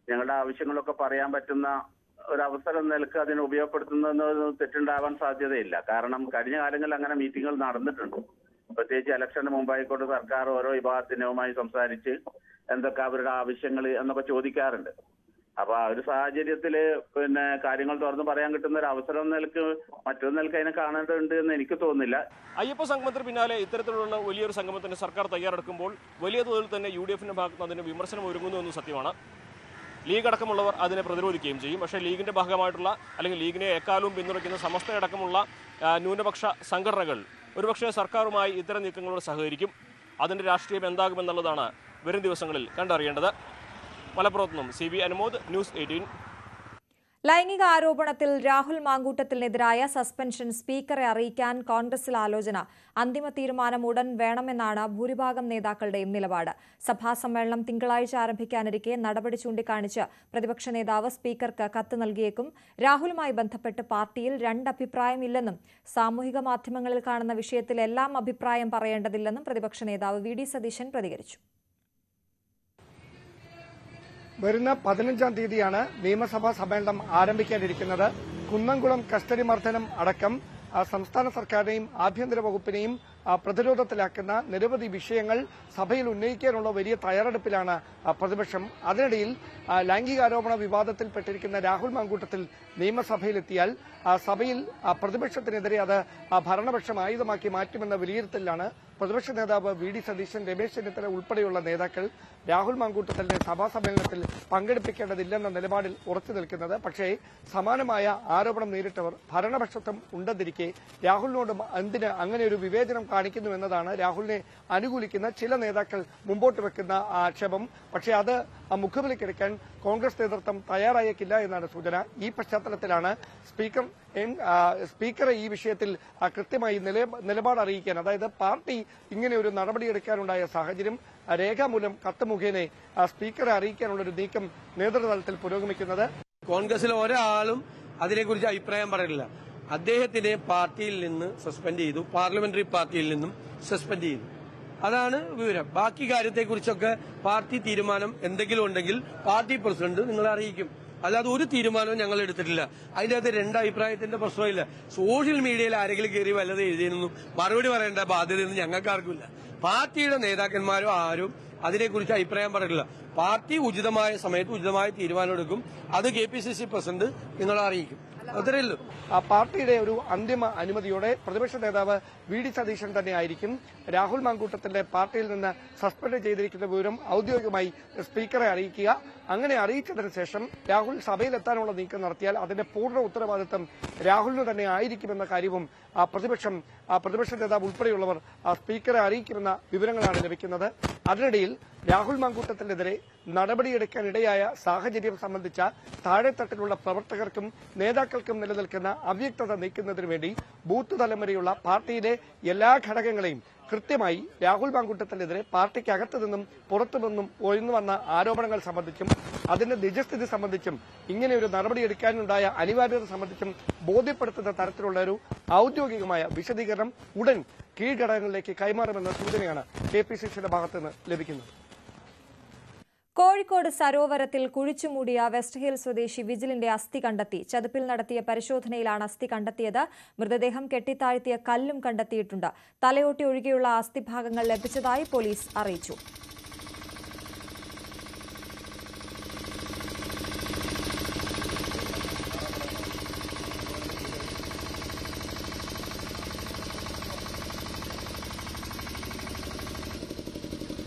ഞങ്ങളുടെ ആവശ്യങ്ങളൊക്കെ പറയാൻ പറ്റുന്ന ഒരവസരം നിലക്ക് അതിനെ ഉപയോഗപ്പെടുത്തുന്നതെന്ന് തെറ്റുണ്ടാവാൻ സാധ്യതയില്ല. കാരണം കഴിഞ്ഞ കാലങ്ങളിൽ അങ്ങനെ മീറ്റിങ്ങുകൾ നടന്നിട്ടുണ്ട്. പ്രത്യേകിച്ച് ഇലക്ഷന് മുമ്പായിക്കോട്ട് സർക്കാർ ഓരോ വിഭാഗത്തിനുമായി സംസാരിച്ച് എന്തൊക്കെ അവരുടെ ആവശ്യങ്ങൾ എന്നൊക്കെ ചോദിക്കാറുണ്ട്. അപ്പൊ ആ ഒരു സാഹചര്യത്തില് കാര്യങ്ങൾ തുറന്ന് പറയാൻ കിട്ടുന്ന ഒരു അവസരം നിലക്ക് മറ്റൊരു നിലക്ക് അതിനെ കാണേണ്ടതുണ്ട് എന്ന് എനിക്ക് തോന്നുന്നില്ല. അയ്യപ്പ സംഗമത്തിന് പിന്നാലെ ഇത്തരത്തിലുള്ള വലിയൊരു സംഗമത്തിന് സർക്കാർ തയ്യാറെടുക്കുമ്പോൾ വലിയ തോതിൽ തന്നെ UDFന്റെ ഭാഗത്ത് അതിന് വിമർശനം ഒരുങ്ങുന്നു എന്നും സത്യമാണ്. ലീഗ് അടക്കമുള്ളവർ അതിനെ പ്രതിരോധിക്കുകയും ചെയ്യും. പക്ഷേ ലീഗിന്റെ ഭാഗമായിട്ടുള്ള അല്ലെങ്കിൽ ലീഗിനെ എക്കാലവും പിന്തുണയ്ക്കുന്ന സമസ്തയടക്കമുള്ള ന്യൂനപക്ഷ സംഘടനകൾ ഒരുപക്ഷെ സർക്കാരുമായി ഇത്തരം നീക്കങ്ങളോട് സഹകരിക്കും. അതിന്റെ രാഷ്ട്രീയം എന്താകുമെന്നുള്ളതാണ് വരും ദിവസങ്ങളിൽ കണ്ടറിയേണ്ടത്. മലപ്പുറത്ത് നിന്നും CB അനുമോദ്, ന്യൂസ് 18. ലൈംഗിക ആരോപണത്തിൽ രാഹുൽ മാങ്കൂട്ടത്തിനെതിരായ സസ്പെൻഷൻ സ്പീക്കറെ അറിയിക്കാൻ കോൺഗ്രസിൽ ആലോചന. അന്തിമ തീരുമാനം ഉടൻ വേണമെന്നാണ് ഭൂരിഭാഗം നേതാക്കളുടെയും നിലപാട്. സഭാ സമ്മേളനം തിങ്കളാഴ്ച ആരംഭിക്കാനിരിക്കെ നടപടി ചൂണ്ടിക്കാണിച്ച് പ്രതിപക്ഷ നേതാവ് സ്പീക്കർക്ക് കത്ത് നൽകിയേക്കും. രാഹുലുമായി ബന്ധപ്പെട്ട് പാർട്ടിയിൽ 2 അഭിപ്രായമില്ലെന്നും സാമൂഹിക മാധ്യമങ്ങളിൽ കാണുന്ന വിഷയത്തിൽ എല്ലാം അഭിപ്രായം പറയേണ്ടതില്ലെന്നും പ്രതിപക്ഷ നേതാവ് VD സതീശൻ പ്രതികരിച്ചു. വരുന്ന 15-ാം തീയതിയാണ് നിയമസഭാ സമ്മേളനം ആരംഭിക്കാനിരിക്കുന്നത്. കുന്നംകുളം കസ്റ്റഡി മർദ്ദനം അടക്കം സംസ്ഥാന സർക്കാരിനെയും ആഭ്യന്തര വകുപ്പിനെയും പ്രതിരോധത്തിലാക്കുന്ന നിരവധി വിഷയങ്ങൾ സഭയിൽ ഉന്നയിക്കാനുള്ള വലിയ തയ്യാറെടുപ്പിലാണ് പ്രതിപക്ഷം. അതിനിടയിൽ ലൈംഗികാരോപണ വിവാദത്തിൽപ്പെട്ടിരിക്കുന്ന രാഹുൽ മാങ്കൂട്ടത്തിൽ നിയമസഭയിലെത്തിയാൽ സഭയിൽ പ്രതിപക്ഷത്തിനെതിരെ അത് ഭരണപക്ഷം ആയുധമാക്കി മാറ്റുമെന്ന വിലയിരുത്തലിലാണ് പ്രതിപക്ഷ നേതാവ് VD സതീശൻ, രമേശ് ചെന്നിത്തല ഉൾപ്പെടെയുള്ള നേതാക്കൾ രാഹുൽ മാങ്കൂട്ടത്തിലിനെ സഭാ സമ്മേളനത്തിൽ പങ്കെടുപ്പിക്കേണ്ടതില്ലെന്ന നിലപാടിൽ ഉറച്ചു നിൽക്കുന്നത്. പക്ഷേ സമാനമായ ആരോപണം നേരിട്ടവർ ഭരണപക്ഷത്തും ഉണ്ടെന്നിരിക്കെ രാഹുലിനോട് എന്തിന് അങ്ങനെ ഒരു വിവേചനം കാണിക്കുന്നു എന്നതാണ് രാഹുലിനെ അനുകൂലിക്കുന്ന ചില നേതാക്കൾ മുമ്പോട്ട് വെക്കുന്ന ആക്ഷേപം. പക്ഷേ അത് മുഖവിലക്കെടുക്കാൻ കോൺഗ്രസ് നേതൃത്വം തയ്യാറായേക്കില്ല എന്നാണ് സൂചന. ഈ പശ്ചാത്തലത്തിലാണ് സ്പീക്കറെ ഈ വിഷയത്തിൽ കൃത്യമായി നിലപാട് അറിയിക്കാൻ, അതായത് പാർട്ടി ഇങ്ങനെ ഒരു നടപടിയെടുക്കാനുണ്ടായ സാഹചര്യം രേഖാമൂലം കത്ത് മുഖേന സ്പീക്കറെ അറിയിക്കാനുള്ള ഒരു നീക്കം നേതൃതലത്തിൽ പുരോഗമിക്കുന്നത്. കോൺഗ്രസിലെ ഒരാളും അതിനെക്കുറിച്ച് അഭിപ്രായം പറയില്ല. അദ്ദേഹത്തിനെ പാർട്ടിയിൽ നിന്ന് സസ്പെൻഡ് ചെയ്തു, പാർലമെന്ററി പാർട്ടിയിൽ നിന്നും സസ്പെൻഡ് ചെയ്തു. അതാണ് വിവരം. ബാക്കി കാര്യത്തെക്കുറിച്ചൊക്കെ പാർട്ടി തീരുമാനം എന്തെങ്കിലും ഉണ്ടെങ്കിൽ പാർട്ടി പ്രസിഡന്റ് നിങ്ങളെ അറിയിക്കും. അല്ലാതെ ഒരു തീരുമാനവും ഞങ്ങൾ എടുത്തിട്ടില്ല. അതിന്റെ അകത്ത് 2 അഭിപ്രായത്തിന്റെ പ്രശ്നമില്ല. സോഷ്യൽ മീഡിയയിൽ ആരെങ്കിലും കയറി വല്ലത് എഴുതിയെന്നും മറുപടി പറയേണ്ട ബാധ്യതയൊന്നും ഞങ്ങൾക്കാർക്കുമില്ല. പാർട്ടിയുടെ നേതാക്കന്മാരോ ആരും അതിനെക്കുറിച്ച് അഭിപ്രായം പറഞ്ഞിട്ടില്ല. പാർട്ടി ഉചിതമായ സമയത്ത് ഉചിതമായ തീരുമാനമെടുക്കും. അത് KPCC പ്രസിഡന്റ് നിങ്ങളെ അറിയിക്കും. അത്രേ ഉള്ളൂ. പാർട്ടിയുടെ ഒരു അന്തിമ അനുമതിയോടെ പ്രതിപക്ഷ നേതാവ് VD സതീശൻ തന്നെയായിരിക്കും രാഹുൽ മാങ്കൂട്ടത്തിന്റെ പാർട്ടിയിൽ നിന്ന് സസ്പെൻഡ് ചെയ്തിരിക്കുന്ന വിവരം ഔദ്യോഗികമായി സ്പീക്കറെ അറിയിക്കുക. അങ്ങനെ അറിയിച്ചതിന് ശേഷം രാഹുൽ സഭയിലെത്താനുള്ള നീക്കം നടത്തിയാൽ അതിന്റെ പൂർണ്ണ ഉത്തരവാദിത്തം രാഹുലിന് തന്നെ ആയിരിക്കുമെന്ന കാര്യവും പ്രതിപക്ഷ നേതാവ് ഉൾപ്പെടെയുള്ളവർ സ്പീക്കറെ അറിയിക്കുമെന്ന വിവരങ്ങളാണ് ലഭിക്കുന്നത്. അതിനിടയിൽ രാഹുൽ മാങ്കൂട്ടത്തിനെതിരെ നടപടിയെടുക്കാനിടയായ സാഹചര്യം സംബന്ധിച്ച താഴെത്തട്ടിലുള്ള പ്രവർത്തകർക്കും നേതാക്കൾക്കും നിലനിൽക്കുന്ന അവ്യക്തത നീക്കുന്നതിനു വേണ്ടി ബൂത്ത് തലം വരെയുള്ള പാർട്ടിയിലെ എല്ലാ ഘടകങ്ങളെയും കൃത്യമായി രാഹുൽ മാങ്കൂട്ടത്തിനെതിരെ പാർട്ടിക്കകത്തു നിന്നും പുറത്തു നിന്നും ഉയർന്നു വന്ന ആരോപണങ്ങൾ സംബന്ധിച്ചും അതിന്റെ നിജസ്ഥിതി സംബന്ധിച്ചും ഇങ്ങനെയൊരു നടപടിയെടുക്കാനുണ്ടായ അനിവാര്യത സംബന്ധിച്ചും ബോധ്യപ്പെടുത്തുന്ന തരത്തിലുള്ള ഒരു ഔദ്യോഗികമായ വിശദീകരണം ഉടൻ കീഴ്ഘടകങ്ങളിലേക്ക് കൈമാറുമെന്ന സൂചനയാണ് KPCCയുടെ ഭാഗത്തുനിന്ന് ലഭിക്കുന്നത്. കോഴിക്കോട് സരോവരത്തിൽ കുഴിച്ചുമൂടിയ വെസ്റ്റ് ഹിൽ സ്വദേശി വിജിലിന്റെ അസ്ഥി കണ്ടെത്തി. ചതുപ്പിൽ നടത്തിയ പരിശോധനയിലാണ് അസ്ഥി കണ്ടെത്തിയത്. മൃതദേഹം കെട്ടിത്താഴ്ത്തിയ കല്ലും കണ്ടെത്തിയിട്ടുണ്ട്. തലയോട്ടി ഒഴികെയുള്ള അസ്ഥിഭാഗങ്ങൾ ലഭിച്ചതായി പോലീസ് അറിയിച്ചു.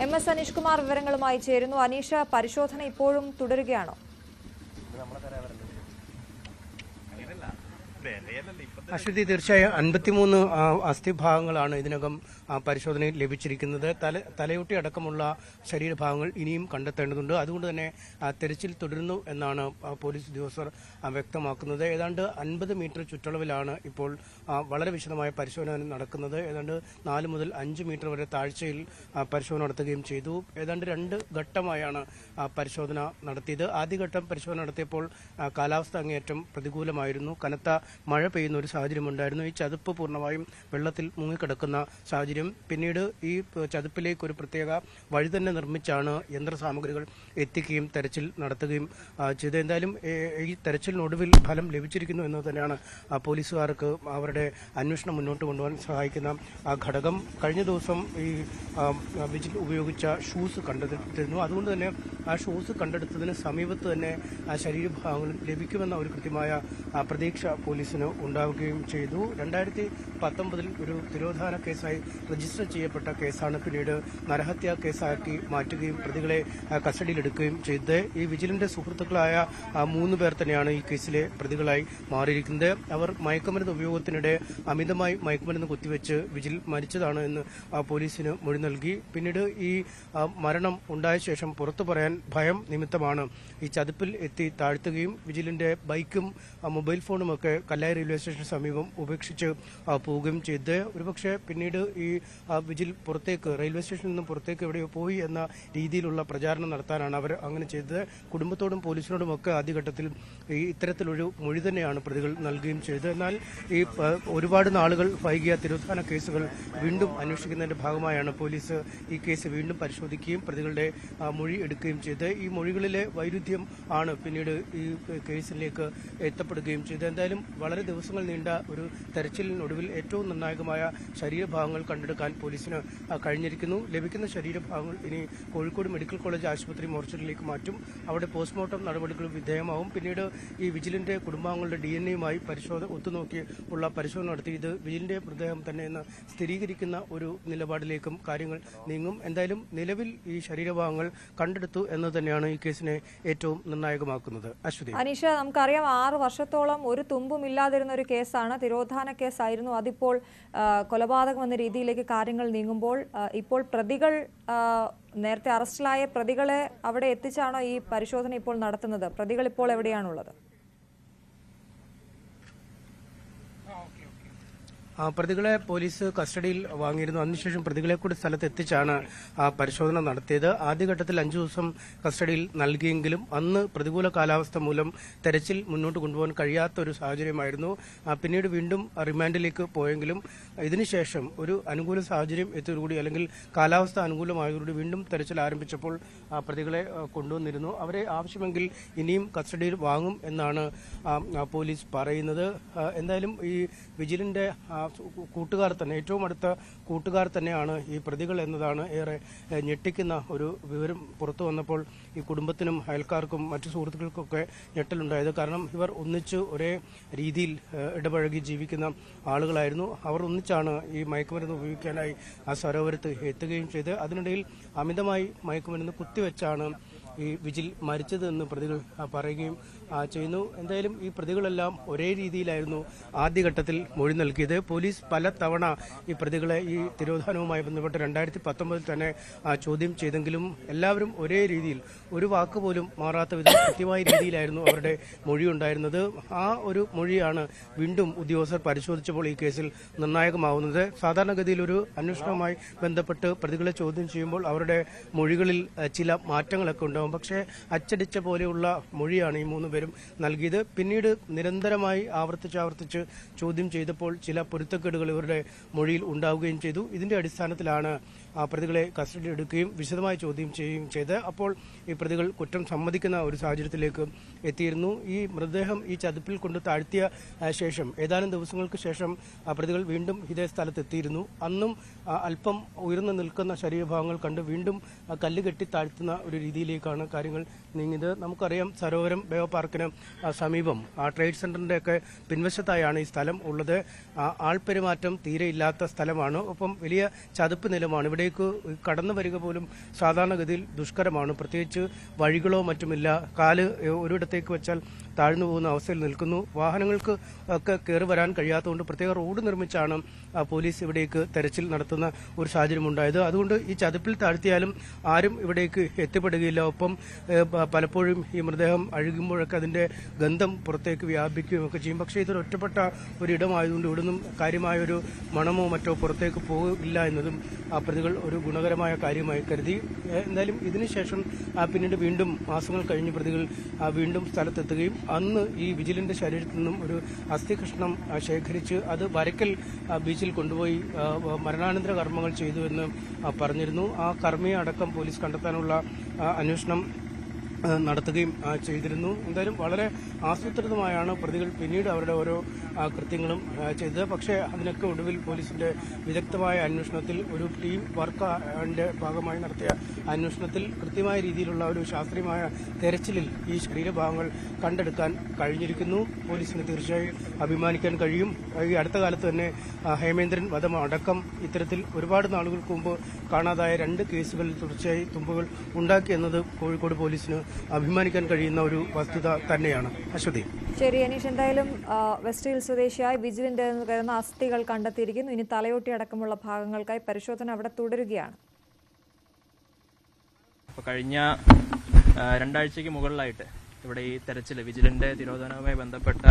MS അനീഷ് കുമാർ വിവരങ്ങളുമായി ചേരുന്നു. അനീഷ, പരിശോധന ഇപ്പോഴും തുടരുകയാണോ? അശ്വതി, തീർച്ചയായും 53 അസ്ഥിഭാഗങ്ങളാണ് ഇതിനകം പരിശോധനയിൽ ലഭിച്ചിരിക്കുന്നത്. തലയൊട്ടി അടക്കമുള്ള ശരീരഭാഗങ്ങൾ ഇനിയും കണ്ടെത്തേണ്ടതുണ്ട്. അതുകൊണ്ട് തന്നെ തെരച്ചിൽ തുടരുന്നു എന്നാണ് പോലീസ് ഉദ്യോഗസ്ഥർ വ്യക്തമാക്കുന്നത്. ഏതാണ്ട് 50 മീറ്റർ ചുറ്റളവിലാണ് ഇപ്പോൾ വളരെ വിശദമായ പരിശോധന നടക്കുന്നത്. ഏതാണ്ട് 4 മുതൽ 5 മീറ്റർ വരെ താഴ്ചയിൽ പരിശോധന നടത്തുകയും ചെയ്തു. ഏതാണ്ട് 2 ഘട്ടമായാണ് പരിശോധന നടത്തിയത്. ആദ്യഘട്ടം പരിശോധന നടത്തിയപ്പോൾ കാലാവസ്ഥ അങ്ങേയറ്റം പ്രതികൂലമായിരുന്നു. കനത്ത മഴ പെയ്യുന്ന ഒരു സാഹചര്യമുണ്ടായിരുന്നു. ഈ ചതുപ്പ് പൂർണ്ണമായും വെള്ളത്തിൽ മുങ്ങിക്കിടക്കുന്ന സാഹചര്യം. പിന്നീട് ഈ ചതുപ്പിലേക്ക് ഒരു പ്രത്യേക വഴി തന്നെ നിർമ്മിച്ചാണ് യന്ത്രസാമഗ്രികൾ എത്തിക്കുകയും തെരച്ചിൽ നടത്തുകയും ചെയ്തത്. എന്തായാലും ഈ തെരച്ചിലിനൊടുവിൽ ഫലം ലഭിച്ചിരിക്കുന്നു എന്ന് തന്നെയാണ് പോലീസുകാർക്ക് അവരുടെ അന്വേഷണം മുന്നോട്ട് കൊണ്ടുപോകാൻ സഹായിക്കുന്ന ഘടകം. കഴിഞ്ഞ ദിവസം ഈ വിജിൽ ഉപയോഗിച്ച ഷൂസ് കണ്ടെടുത്തിരുന്നു. അതുകൊണ്ട് തന്നെ ആ ഷൂസ് കണ്ടെടുത്തതിന് സമീപത്ത് തന്നെ ആ ശരീരഭാഗങ്ങൾ ലഭിക്കുമെന്ന ഒരു കൃത്യമായ പ്രതീക്ഷ പോലീസിന് ഉണ്ടാവുകയും ചെയ്തു. 2019 ഒരു തിരോധാന കേസായി രജിസ്റ്റർ ചെയ്യപ്പെട്ട കേസാണ് പിന്നീട് നരഹത്യാ കേസാക്കി മാറ്റുകയും പ്രതികളെ കസ്റ്റഡിയിലെടുക്കുകയും ചെയ്തത്. ഈ വിജിലന്റെ സുഹൃത്തുക്കളായ 3 പേർ തന്നെയാണ് ഈ കേസിലെ പ്രതികളായി മാറിയിരിക്കുന്നത്. അവർ മയക്കുമരുന്ന് ഉപയോഗത്തിനിടെ അമിതമായി മയക്കുമരുന്ന് കുത്തിവെച്ച് വിജിൽ മരിച്ചതാണ് എന്ന് പോലീസിന് മൊഴി നൽകി. പിന്നീട് ഈ മരണം ഉണ്ടായ ശേഷം പുറത്തു പറയാൻ ഭയം നിമിത്തമാണ് ഈ ചതുപ്പിൽ എത്തി താഴ്ത്തുകയും വിജിലിന്റെ ബൈക്കും മൊബൈൽ ഫോണുമൊക്കെ കല്ലായി റെയിൽവേ സ്റ്റേഷന് സമീപം ഉപേക്ഷിച്ച് പോവുകയും ചെയ്ത് ഒരുപക്ഷെ പിന്നീട് ഈ വിജിൽ പുറത്തേക്ക് റെയിൽവേ സ്റ്റേഷനിൽ നിന്നും പുറത്തേക്ക് എവിടെയോ പോയി എന്ന രീതിയിലുള്ള പ്രചാരണം നടത്താനാണ് അവർ അങ്ങനെ ചെയ്തത്. കുടുംബത്തോടും പോലീസിനോടുമൊക്കെ ആദ്യഘട്ടത്തിൽ ഇത്തരത്തിലൊരു മൊഴി തന്നെയാണ് പ്രതികൾ നൽകുകയും ചെയ്തത്. എന്നാൽ ഈ ഒരുപാട് നാളുകൾ വൈകിയ തിരോധാന കേസുകൾ വീണ്ടും അന്വേഷിക്കുന്നതിന്റെ ഭാഗമായാണ് പോലീസ് ഈ കേസ് വീണ്ടും പരിശോധിക്കുകയും പ്രതികളുടെ മൊഴി എടുക്കുകയും ചെയ്തത്. ഈ മൊഴികളിലെ വൈരുദ്ധ്യം ആണ് പിന്നീട് ഈ കേസിലേക്ക് എത്തപ്പെടുകയും ചെയ്തത്. എന്തായാലും വളരെ ദിവസങ്ങൾ നീണ്ട ഒരു തെരച്ചിലിനൊടുവിൽ ഏറ്റവും നിർണായകമായ ശരീരഭാഗങ്ങൾ കണ്ടെടുക്കാൻ പോലീസിന് കഴിഞ്ഞിരിക്കുന്നു. ലഭിക്കുന്ന ശരീരഭാഗങ്ങൾ ഇനി കോഴിക്കോട് മെഡിക്കൽ കോളേജ് ആശുപത്രി മോർച്ചറിയിലേക്ക് മാറ്റും. അവിടെ പോസ്റ്റ്മോർട്ടം നടപടികൾ വിധേയമാവും. പിന്നീട് ഈ വിജിലിന്റെ കുടുംബാംഗങ്ങളുടെ DNA-യുമായി ഒത്തുനോക്കി ഉള്ള പരിശോധന നടത്തി ഇത് വിജിലിന്റെ മൃതദേഹം തന്നെയെന്ന് സ്ഥിരീകരിക്കുന്ന ഒരു നിലപാടിലേക്കും കാര്യങ്ങൾ നീങ്ങും. എന്തായാലും നിലവിൽ ഈ ശരീരഭാഗങ്ങൾ കണ്ടെടുത്തു എന്ന് തന്നെയാണ് ഈ കേസിനെ ഏറ്റവും നിർണായകമാക്കുന്നത്. അശ്വതി, അനീഷ, നമുക്കറിയാം 6 വർഷത്തോളം ഒരു തുമ്പുമില്ലാതിരുന്ന ഒരു കേസാണ്, തിരോധാന കേസായിരുന്നു. അതിപ്പോൾ കൊലപാതകം എന്ന രീതിയിലേക്ക് കാര്യങ്ങൾ നീങ്ങുമ്പോൾ ഇപ്പോൾ പ്രതികൾ നേരത്തെ അറസ്റ്റിലായ പ്രതികളെ അവിടെ എത്തിച്ചാണോ ഈ പരിശോധന ഇപ്പോൾ നടത്തുന്നത്? പ്രതികൾ ഇപ്പോൾ എവിടെയാണുള്ളത്? പ്രതികളെ പോലീസ് കസ്റ്റഡിയിൽ വാങ്ങിയിരുന്നു. അതിനുശേഷം പ്രതികളെ കൂടി സ്ഥലത്ത് എത്തിച്ചാണ് പരിശോധന നടത്തിയത്. ആദ്യഘട്ടത്തിൽ 5 ദിവസം കസ്റ്റഡിയിൽ നൽകിയെങ്കിലും അന്ന് പ്രതികൂല കാലാവസ്ഥ മൂലം തെരച്ചിൽ മുന്നോട്ട് കൊണ്ടുപോകാൻ കഴിയാത്ത ഒരു സാഹചര്യമായിരുന്നു. പിന്നീട് വീണ്ടും റിമാൻഡിലേക്ക് പോയെങ്കിലും ഇതിനുശേഷം ഒരു അനുകൂല സാഹചര്യം എത്തിയതോടുകൂടി അല്ലെങ്കിൽ കാലാവസ്ഥ അനുകൂലമായതോടുകൂടി വീണ്ടും തെരച്ചിൽ ആരംഭിച്ചപ്പോൾ പ്രതികളെ കൊണ്ടുവന്നിരുന്നു. അവരെ ആവശ്യമെങ്കിൽ ഇനിയും കസ്റ്റഡിയിൽ വാങ്ങും എന്നാണ് പോലീസ് പറയുന്നത്. എന്തായാലും ഈ വിജിലന്റെ കൂട്ടുകാർ തന്നെ, ഏറ്റവും അടുത്ത കൂട്ടുകാർ തന്നെയാണ് ഈ പ്രതികൾ എന്നതാണ് ഏറെ ഞെട്ടിക്കുന്ന ഒരു വിവരം പുറത്തു വന്നപ്പോൾ ഈ കുടുംബത്തിനും അയൽക്കാർക്കും മറ്റു സുഹൃത്തുക്കൾക്കൊക്കെ ഞെട്ടലുണ്ടായത്. കാരണം ഇവർ ഒന്നിച്ച് ഒരേ രീതിയിൽ ഇടപഴകി ജീവിക്കുന്ന ആളുകളായിരുന്നു. അവർ ഒന്നിച്ചാണ് ഈ മയക്കുമരുന്ന് ഉപയോഗിക്കാനായി ആ സരോവരത്ത് എത്തുകയും ചെയ്ത് അതിനിടയിൽ അമിതമായി മയക്കുമരുന്ന് കുത്തിവെച്ചാണ് ഈ വിജിൽ മരിച്ചതെന്ന് പ്രതികൾ പറയുകയും ചെയ്യുന്നു. എന്തായാലും ഈ പ്രതികളെല്ലാം ഒരേ രീതിയിലായിരുന്നു ആദ്യഘട്ടത്തിൽ മൊഴി നൽകിയത്. പോലീസ് പല തവണ ഈ പ്രതികളെ ഈ തിരോധാനവുമായി ബന്ധപ്പെട്ട് 2019 തന്നെ ചോദ്യം ചെയ്തെങ്കിലും എല്ലാവരും ഒരേ രീതിയിൽ ഒരു വാക്ക് പോലും മാറാത്ത വിധം കൃത്യമായ രീതിയിലായിരുന്നു അവരുടെ മൊഴി ഉണ്ടായിരുന്നത്. ആ ഒരു മൊഴിയാണ് വീണ്ടും ഉദ്യോഗസ്ഥർ പരിശോധിച്ചപ്പോൾ ഈ കേസിൽ നിർണായകമാവുന്നത്. സാധാരണഗതിയിൽ ഒരു അന്വേഷണവുമായി ബന്ധപ്പെട്ട് പ്രതികളെ ചോദ്യം ചെയ്യുമ്പോൾ അവരുടെ മൊഴികളിൽ ചില മാറ്റങ്ങളൊക്കെ ഉണ്ടാവും. പക്ഷേ അച്ചടിച്ച പോലെയുള്ള മൊഴിയാണ് ഈ 3 പേരും നൽകിയത്. പിന്നീട് നിരന്തരമായി ആവർത്തിച്ച് ചോദ്യം ചെയ്തപ്പോൾ ചില പൊരുത്തക്കേടുകൾ ഇവരുടെ മൊഴിയിൽ ഉണ്ടാവുകയും ചെയ്തു. ഇതിന്റെ അടിസ്ഥാനത്തിലാണ് പ്രതികളെ കസ്റ്റഡിയിൽ എടുക്കുകയും വിശദമായി ചോദ്യം ചെയ്യുകയും ചെയ്ത് അപ്പോൾ ഈ പ്രതികൾ കുറ്റം സമ്മതിക്കുന്ന ഒരു സാഹചര്യത്തിലേക്ക് എത്തിയിരുന്നു. ഈ മൃതദേഹം ഈ ചതുപ്പിൽ കൊണ്ട് താഴ്ത്തിയ ശേഷം ഏതാനും ദിവസങ്ങൾക്ക് ശേഷം പ്രതികൾ വീണ്ടും ഇതേ സ്ഥലത്തെത്തിയിരുന്നു. അന്നും അല്പം ഉയർന്നു നിൽക്കുന്ന ശരീരഭാഗങ്ങൾ കണ്ട് വീണ്ടും കല്ല് കെട്ടി താഴ്ത്തുന്ന ഒരു രീതിയിലേക്കാണ് കാര്യങ്ങൾ നീങ്ങിയത്. നമുക്കറിയാം സരോവരം ബയോ പാർക്കിന് സമീപം ട്രേഡ് സെന്ററിന്റെ ഒക്കെ പിൻവശത്തായാണ് ഈ സ്ഥലം ഉള്ളത്. ആൾപെരുമാറ്റം തീരെ ഇല്ലാത്ത സ്ഥലമാണ്. ഒപ്പം വലിയ ചതുപ്പ് നിലമാണ്. ഇവിടേക്ക് കടന്നു വരിക പോലും സാധാരണഗതിയിൽ ദുഷ്കരമാണ്. പ്രത്യേകിച്ച് വഴികളോ മറ്റുമില്ല. കാല് ഒരിടത്തേക്ക് വെച്ചാൽ താഴ്ന്നു പോകുന്ന അവസ്ഥയിൽ നിൽക്കുന്നു. വാഹനങ്ങൾക്ക് ഒക്കെ കയറി വരാൻ കഴിയാത്തതുകൊണ്ട് പ്രത്യേക റോഡ് നിർമ്മിച്ചാണ് പോലീസ് ഇവിടേക്ക് തെരച്ചിൽ നടത്തുന്ന ഒരു സാഹചര്യമുണ്ടായത്. അതുകൊണ്ട് ഈ ചതുപ്പിൽ താഴ്ത്തിയാലും ആരും ഇവിടേക്ക് എത്തിപ്പെടുകയില്ല. ഒപ്പം പലപ്പോഴും ഈ മൃതദേഹം അഴുകുമ്പോഴൊക്കെ അതിന്റെ ഗന്ധം പുറത്തേക്ക് വ്യാപിക്കുകയും ഒക്കെ ചെയ്യും. പക്ഷേ ഇതൊരു ഒറ്റപ്പെട്ട ഒരിടമായതുകൊണ്ട് ഇവിടുന്നും കാര്യമായൊരു മണമോ മറ്റോ പുറത്തേക്ക് പോകില്ല എന്നതും പ്രതികൾ ഒരു ഗുണകരമായ കാര്യമായി കരുതി. എന്തായാലും ഇതിനുശേഷം പിന്നീട് വീണ്ടും മാസങ്ങൾ കഴിഞ്ഞ് പ്രതികൾ വീണ്ടും സ്ഥലത്തെത്തുകയും അന്ന് ഈ വിജിലന്റെ ശരീരത്തിൽ നിന്നും ഒരു അസ്ഥികഷ്ണം ശേഖരിച്ച് അത് വരക്കൽ ബീച്ചിൽ കൊണ്ടുപോയി മരണാനന്തര കർമ്മങ്ങൾ ചെയ്തുവെന്ന് പറഞ്ഞിരുന്നു. ആ കർമ്മിയെ അടക്കം പോലീസ് കണ്ടെത്താനുള്ള അന്വേഷണം നടത്തുകയും ചെയ്തിരുന്നു. എന്തായാലും വളരെ ആസൂത്രിതമായാണ് പ്രതികൾ പിന്നീട് അവരുടെ ഓരോ കൃത്യങ്ങളും ചെയ്തത്. പക്ഷേ അതിനൊക്കെ ഒടുവിൽ പോലീസിന്റെ വിദഗ്ധമായ അന്വേഷണത്തിൽ ഒരു ടീം വർക്കിന്റെ ഭാഗമായി നടത്തിയ അന്വേഷണത്തിൽ കൃത്യമായ രീതിയിലുള്ള ഒരു ശാസ്ത്രീയമായ തെരച്ചിലിൽ ഈ ശരീരഭാഗങ്ങൾ കണ്ടെടുക്കാൻ കഴിഞ്ഞിരിക്കുന്നു. പോലീസിന് തീർച്ചയായും അഭിമാനിക്കാൻ കഴിയും. ഈ അടുത്ത കാലത്ത് തന്നെ ഹേമേന്ദ്രൻ വധം അടക്കം ഇത്തരത്തിൽ ഒരുപാട് നാളുകൾക്ക് മുമ്പ് കാണാതായ 2 കേസുകളിൽ തുടർച്ചയായി തുമ്പുകൾ ഉണ്ടാക്കിയെന്നത് കോഴിക്കോട് പോലീസിന് അഭിമാനിക്കാൻ കഴിയുന്ന ഒരു വസ്തുത തന്നെയാണ്. അശ്വതി. ശരി അനീഷ്, എന്തായാലും വെസ്റ്റ് ഹിൽ സ്വദേശിയായ വിജിലിന്റെ കരുന്ന അസ്ഥികൾ കണ്ടെത്തിയിരിക്കുന്നു. ഇനി തലയോട്ടി അടക്കമുള്ള ഭാഗങ്ങൾക്കായി പരിശോധന അവിടെ തുടരുകയാണ്. കഴിഞ്ഞ 2 ആഴ്ചയ്ക്ക് മുകളിലായിട്ട് ഇവിടെ ഈ തെരച്ചിൽ വിജിലന്റെ തിരോധാനവുമായി ബന്ധപ്പെട്ട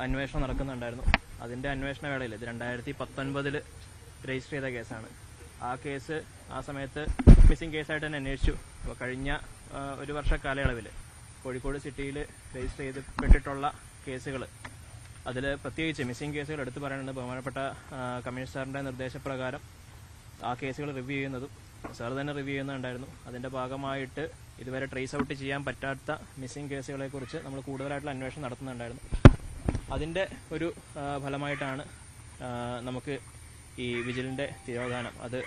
അന്വേഷണം നടക്കുന്നുണ്ടായിരുന്നു. അതിന്റെ അന്വേഷണ വേളയിൽ ഇത് 2019 രജിസ്റ്റർ ചെയ്ത കേസാണ്. ആ കേസ് ആ സമയത്ത് മിസ്സിംഗ് കേസായിട്ട് തന്നെ അന്വേഷിച്ചു. അപ്പോൾ കഴിഞ്ഞ 1 വർഷ കാലയളവിൽ കോഴിക്കോട് സിറ്റിയിൽ രജിസ്റ്റർ ചെയ്യപ്പെട്ടിട്ടുള്ള കേസുകൾ അതിൽ പ്രത്യേകിച്ച് മിസ്സിംഗ് കേസുകൾ എടുത്തു പറയുന്നത് ബഹുമാനപ്പെട്ട കമ്മീഷണറുടെ നിർദ്ദേശപ്രകാരം ആ കേസുകൾ റിവ്യൂ ചെയ്യുന്നതും സാർ തന്നെ റിവ്യൂ ചെയ്യുന്നുണ്ടായിരുന്നു. അതിൻ്റെ ഭാഗമായിട്ട് ഇതുവരെ ട്രേസ് ഔട്ട് ചെയ്യാൻ പറ്റാത്ത മിസ്സിംഗ് കേസുകളെക്കുറിച്ച് നമ്മൾ കൂടുതലായിട്ടുള്ള അന്വേഷണം നടത്തുന്നുണ്ടായിരുന്നു. അതിൻ്റെ ഒരു ഫലമായിട്ടാണ് നമുക്ക് ഈ വിജിലിൻ്റെ തിരോധാനം അത്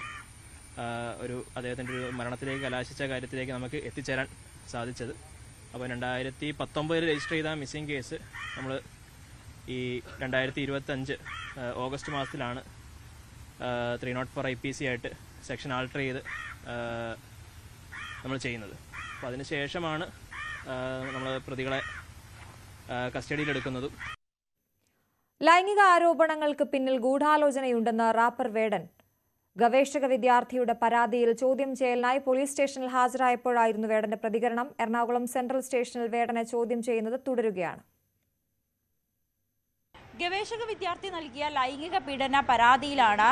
ഒരു അദ്ദേഹത്തിൻ്റെ ഒരു മരണത്തിലേക്ക് കലാശിച്ച കാര്യത്തിലേക്ക് നമുക്ക് എത്തിച്ചേരാൻ സാധിച്ചത്. അപ്പോൾ 2019 രജിസ്റ്റർ ചെയ്ത മിസ്സിംഗ് കേസ് നമ്മൾ ഈ 2025 ഓഗസ്റ്റ് മാസത്തിലാണ് 304 IPC ആയിട്ട് സെക്ഷൻ ആൾട്ടർ ചെയ്ത് നമ്മൾ ചെയ്യുന്നത്. അപ്പോൾ അതിനുശേഷമാണ് നമ്മൾ പ്രതികളെ കസ്റ്റഡിയിലെടുക്കുന്നതും. ലൈംഗിക ആരോപണങ്ങൾക്ക് പിന്നിൽ ഗൂഢാലോചനയുണ്ടെന്ന് റാപ്പർ വേടൻ ഗവേഷക വിദ്യാർത്ഥിയുടെ പരാതിയിൽ ചോദ്യം ചെയ്യലിനായി പോലീസ് സ്റ്റേഷനിൽ ഹാജരായപ്പോഴായിരുന്നു വേടന്റെ പ്രതികരണം. എറണാകുളം സെൻട്രൽ സ്റ്റേഷനിൽ വേടനെ ചോദ്യം ചെയ്യുന്നത് തുടരുകയാണ്. ഗവേഷക വിദ്യാർത്ഥി നൽകിയ ലൈംഗിക പീഡന പരാതിയിലാണ്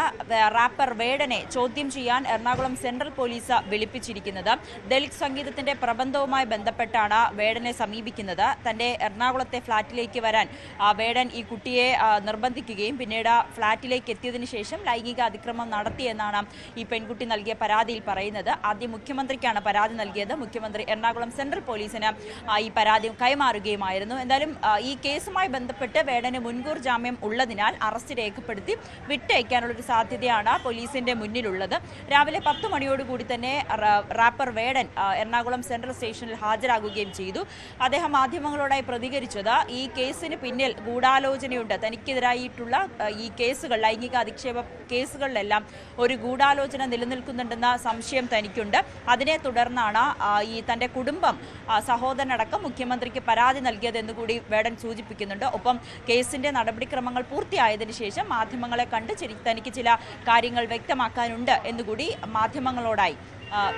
റാപ്പർ വേടനെ ചോദ്യം ചെയ്യാൻ എറണാകുളം സെൻട്രൽ പോലീസ് വിളിപ്പിച്ചിരിക്കുന്നത്. ദലിത് സംഗീതത്തിന്റെ പ്രബന്ധവുമായി ബന്ധപ്പെട്ടാണ് വേടനെ സമീപിക്കുന്നത്. തന്റെ എറണാകുളത്തെ ഫ്ളാറ്റിലേക്ക് വരാൻ വേടൻ ഈ കുട്ടിയെ നിർബന്ധിക്കുകയും പിന്നീട് ഫ്ളാറ്റിലേക്ക് എത്തിയതിനു ശേഷം ലൈംഗിക അതിക്രമം നടത്തിയെന്നാണ് ഈ പെൺകുട്ടി നൽകിയ പരാതിയിൽ പറയുന്നത്. ആദ്യം മുഖ്യമന്ത്രിക്കാണ് പരാതി നൽകിയത്. മുഖ്യമന്ത്രി എറണാകുളം സെൻട്രൽ പോലീസിന് ഈ പരാതി കൈമാറുകയുമായിരുന്നു. എന്തായാലും ഈ കേസുമായി ബന്ധപ്പെട്ട് വേടന് മുൻകൂർ മുൻകൂർ ജാമ്യം ഉള്ളതിനാൽ അറസ്റ്റ് രേഖപ്പെടുത്തി വിട്ടയക്കാനുള്ളൊരു സാധ്യതയാണ് പോലീസിന്റെ മുന്നിലുള്ളത്. രാവിലെ 10 മണിയോടുകൂടി തന്നെ റാപ്പർ വേടൻ എറണാകുളം സെൻട്രൽ സ്റ്റേഷനിൽ ഹാജരാകുകയും ചെയ്തു. അദ്ദേഹം മാധ്യമങ്ങളോടായി പ്രതികരിച്ചത് ഈ കേസിന് പിന്നിൽ ഗൂഢാലോചനയുണ്ട്, തനിക്കെതിരായിട്ടുള്ള ഈ കേസുകൾ, ലൈംഗിക അധിക്ഷേപ കേസുകളിലെല്ലാം ഒരു ഗൂഢാലോചന നിലനിൽക്കുന്നുണ്ടെന്ന സംശയം തനിക്കുണ്ട്. അതിനെ തുടർന്നാണ് ഈ തന്റെ കുടുംബം, സഹോദരനടക്കം മുഖ്യമന്ത്രിക്ക് പരാതി നൽകിയതെന്ന് കൂടി വേടൻ സൂചിപ്പിക്കുന്നുണ്ട്. ഒപ്പം കേസിന്റെ നടപടിക്രമങ്ങൾ പൂർത്തിയായതിനു ശേഷം മാധ്യമങ്ങളെ കണ്ട് തനിക്ക് ചില കാര്യങ്ങൾ വ്യക്തമാക്കാനുണ്ട് എന്നുകൂടി മാധ്യമങ്ങളോടായി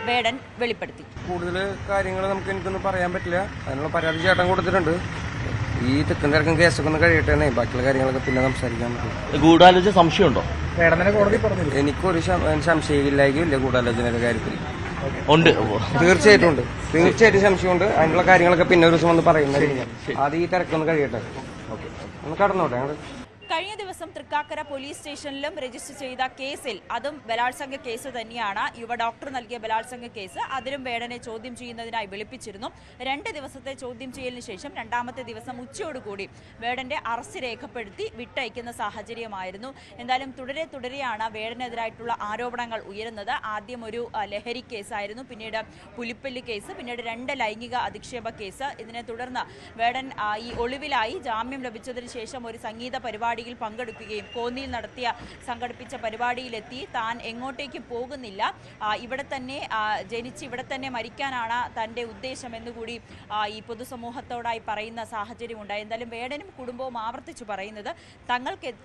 വേടൻ വെളിപ്പെടുത്തി. കൂടുതൽ കാര്യങ്ങൾ എനിക്കൊന്നും പറയാൻ പറ്റില്ല. അതിനുള്ള പരാതി ചേട്ടൻ കൊടുത്തിട്ടുണ്ട്. ഈ തെക്കും തിരക്കും കേസൊക്കെ ഒന്ന് കഴിയട്ടെ, ബാക്കിയുള്ള കാര്യങ്ങളൊക്കെ പിന്നെ സംസാരിക്കാൻ പറ്റും. ഗൂഢാലോചന സംശയമുണ്ടോ? എനിക്കൊരു സംശയമില്ലായിരിക്കില്ല ഗൂഢാലോചനയുടെ കാര്യത്തിൽ. ഉണ്ട്, തീർച്ചയായിട്ടും ഉണ്ട്. തീർച്ചയായിട്ടും സംശയമുണ്ട്. അതിനുള്ള കാര്യങ്ങളൊക്കെ പിന്നെ ഒരു ദിവസം ഒന്ന് പറയുന്നതായിരിക്കും. ആദ്യം ഈ തിരക്കൊന്ന് കഴിയട്ടെ. ഓക്കെ, ഒന്ന് കടന്നോട്ടെ. കഴിഞ്ഞ ദിവസം തൃക്കാക്കര പോലീസ് സ്റ്റേഷനിലും രജിസ്റ്റർ ചെയ്ത കേസിൽ, അതും ബലാത്സംഗ കേസ് തന്നെയാണ്, യുവ ഡോക്ടർ നൽകിയ ബലാത്സംഗ കേസ്, അതിലും വേടനെ ചോദ്യം ചെയ്യുന്നതിനായി വിളിപ്പിച്ചിരുന്നു. 2 ദിവസത്തെ ചോദ്യം ചെയ്യലിന് ശേഷം 2ാമത്തെ ദിവസം ഉച്ചയോടുകൂടി വേടന്റെ അറസ്റ്റ് രേഖപ്പെടുത്തി വിട്ടയക്കുന്ന സാഹചര്യമായിരുന്നു. എന്തായാലും തുടരെയാണ് വേടനെതിരായിട്ടുള്ള ആരോപണങ്ങൾ ഉയരുന്നത്. ആദ്യം ഒരു ലഹരി കേസായിരുന്നു, പിന്നീട് പുലിപ്പല്ലി കേസ്, പിന്നീട് 2 ലൈംഗിക അധിക്ഷേപ കേസ്. ഇതിനെ തുടർന്ന് വേടൻ ഈ ഒളിവിലായി ജാമ്യം ലഭിച്ചതിന് ശേഷം ഒരു സംഗീത പരിപാടിയിൽ പങ്കെടുക്കുകയും കോന്നിയിൽ സംഘടിപ്പിച്ച പരിപാടിയിലെത്തി താൻ എങ്ങോട്ടേക്കും പോകുന്നില്ല, ഇവിടെ തന്നെ ജനിച്ച് ഇവിടെ തന്നെ മരിക്കാനാണ് തൻ്റെ ഉദ്ദേശം എന്നുകൂടി ഈ പൊതുസമൂഹത്തോടായി പറയുന്ന സാഹചര്യമുണ്ടായി. എന്തായാലും വേടനും കുടുംബവും ആവർത്തിച്ചു പറയുന്നത്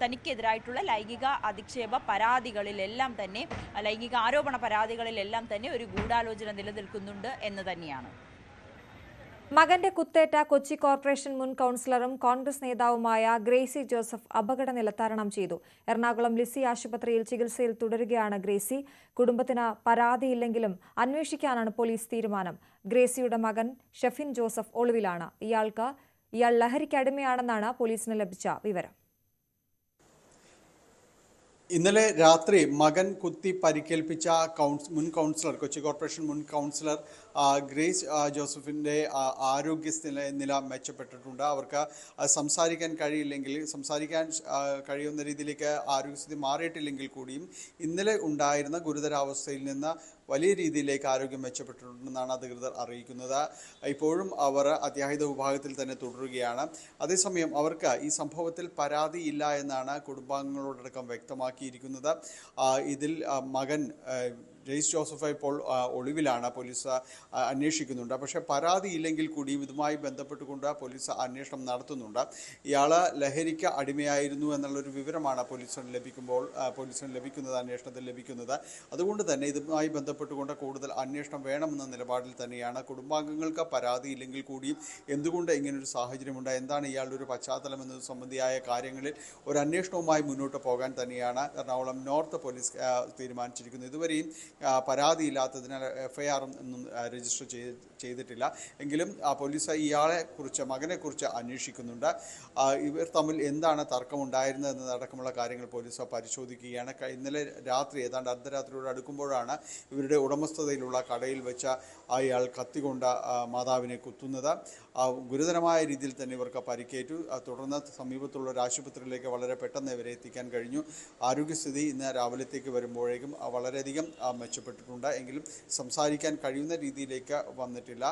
തനിക്കെതിരായിട്ടുള്ള ലൈംഗിക അധിക്ഷേപ പരാതികളിലെല്ലാം തന്നെ, ലൈംഗിക ആരോപണ പരാതികളിലെല്ലാം തന്നെ ഒരു ഗൂഢാലോചന നിലനിൽക്കുന്നുണ്ട് എന്ന് തന്നെയാണ്. മകന്റെ കുത്തേറ്റ കൊച്ചി കോർപ്പറേഷൻ മുൻ കൌൺസിലറും കോൺഗ്രസ് നേതാവുമായ ഗ്രേസി ജോസഫ് അപകടനില തരണം ചെയ്തു. എറണാകുളം ലിസി ആശുപത്രിയിൽ ചികിത്സയിൽ തുടരുകയാണ് ഗ്രേസി. കുടുംബത്തിന് പരാതിയില്ലെങ്കിലും അന്വേഷിക്കാനാണ് പോലീസ് തീരുമാനം. ഗ്രേസിയുടെ മകൻ ഷെഫിൻ ജോസഫ് ഒളിവിലാണ്. ഇയാൾ ലഹരിക്കടിമയാണെന്നാണ് പോലീസിന് ലഭിച്ച വിവരം. ഇന്നലെ രാത്രി മകൻ കുത്തി പരിക്കേൽപ്പിച്ച മുൻ കൗൺസിലർ, കൊച്ചി കോർപ്പറേഷൻ മുൻ കൗൺസിലർ ഗ്രേസ് ജോസഫിൻ്റെ ആരോഗ്യനില മെച്ചപ്പെട്ടിട്ടുണ്ട്. അവർക്ക് സംസാരിക്കാൻ കഴിയുന്ന രീതിയിലേക്ക് ആരോഗ്യസ്ഥിതി മാറിയിട്ടില്ലെങ്കിൽ കൂടിയും ഇന്നലെ ഉണ്ടായിരുന്ന ഗുരുതരാവസ്ഥയിൽ നിന്ന് വലിയ രീതിയിലേക്ക് ആരോഗ്യം മെച്ചപ്പെട്ടിട്ടുണ്ടെന്നാണ് അധികൃതർ അറിയിക്കുന്നത്. ഇപ്പോഴും അവർ അത്യാഹിത വിഭാഗത്തിൽ തന്നെ തുടരുകയാണ്. അതേസമയം അവർക്ക് ഈ സംഭവത്തിൽ പരാതിയില്ല എന്നാണ് കുടുംബാംഗങ്ങളോടക്കം വ്യക്തമാക്കിയിരിക്കുന്നത്. ഇതിൽ മകൻ ഗ്രേസ് ജോസഫ് ഇപ്പോൾ ഒളിവിലാണ്, പോലീസ് അന്വേഷിക്കുന്നുണ്ട്. പക്ഷേ പരാതിയില്ലെങ്കിൽ കൂടി ഇതുമായി ബന്ധപ്പെട്ടുകൊണ്ട് പോലീസ് അന്വേഷണം നടത്തുന്നുണ്ട്. ഇയാൾ ലഹരിക്ക് അടിമയായിരുന്നു എന്നുള്ളൊരു വിവരമാണ് പോലീസിന് ലഭിക്കുന്നത്, അന്വേഷണത്തിൽ ലഭിക്കുന്നത്. അതുകൊണ്ട് തന്നെ ഇതുമായി ബന്ധപ്പെട്ടുകൊണ്ട് കൂടുതൽ അന്വേഷണം വേണമെന്ന നിലപാടിൽ തന്നെയാണ്. കുടുംബാംഗങ്ങൾക്ക് പരാതിയില്ലെങ്കിൽ കൂടിയും എന്തുകൊണ്ട് ഇങ്ങനൊരു സാഹചര്യമുണ്ട്, എന്താണ് ഇയാളുടെ ഒരു പശ്ചാത്തലം എന്നത് സംബന്ധിയായ കാര്യങ്ങളിൽ ഒരു അന്വേഷണവുമായി മുന്നോട്ട് പോകാൻ തന്നെയാണ് എറണാകുളം നോർത്ത് പോലീസ് തീരുമാനിച്ചിരിക്കുന്നത്. ഇതുവരെയും പരാതിയില്ലാത്തതിനാൽ FIR ഒന്നും രജിസ്റ്റർ ചെയ്തിട്ടില്ല. എങ്കിലും പോലീസ് മകനെക്കുറിച്ച് അന്വേഷിക്കുന്നുണ്ട്. ഇവർ തമ്മിൽ എന്താണ് തർക്കമുണ്ടായിരുന്നത് എന്നതടക്കമുള്ള കാര്യങ്ങൾ പോലീസ് പരിശോധിക്കുകയാണ്. ഇന്നലെ രാത്രി ഏതാണ്ട് അർദ്ധരാത്രിയോട് അടുക്കുമ്പോഴാണ് ഇവരുടെ ഉടമസ്ഥതയിലുള്ള കടയിൽ വെച്ച് അയാൾ കത്തികൊണ്ട് മാതാവിനെ കുത്തുന്നത്. ഗുരുതരമായ രീതിയിൽ തന്നെ ഇവർക്ക് പരിക്കേറ്റു. തുടർന്ന് സമീപത്തുള്ള ഒരു ആശുപത്രിയിലേക്ക് വളരെ പെട്ടെന്ന് ഇവരെ എത്തിക്കാൻ കഴിഞ്ഞു. ആരോഗ്യസ്ഥിതി ഇന്ന് രാവിലത്തേക്ക് വരുമ്പോഴേക്കും വളരെയധികം മെച്ചപ്പെട്ടിട്ടുണ്ട്. എങ്കിലും സംസാരിക്കാൻ കഴിയുന്ന രീതിയിലേക്ക് വന്നിട്ടില്ല.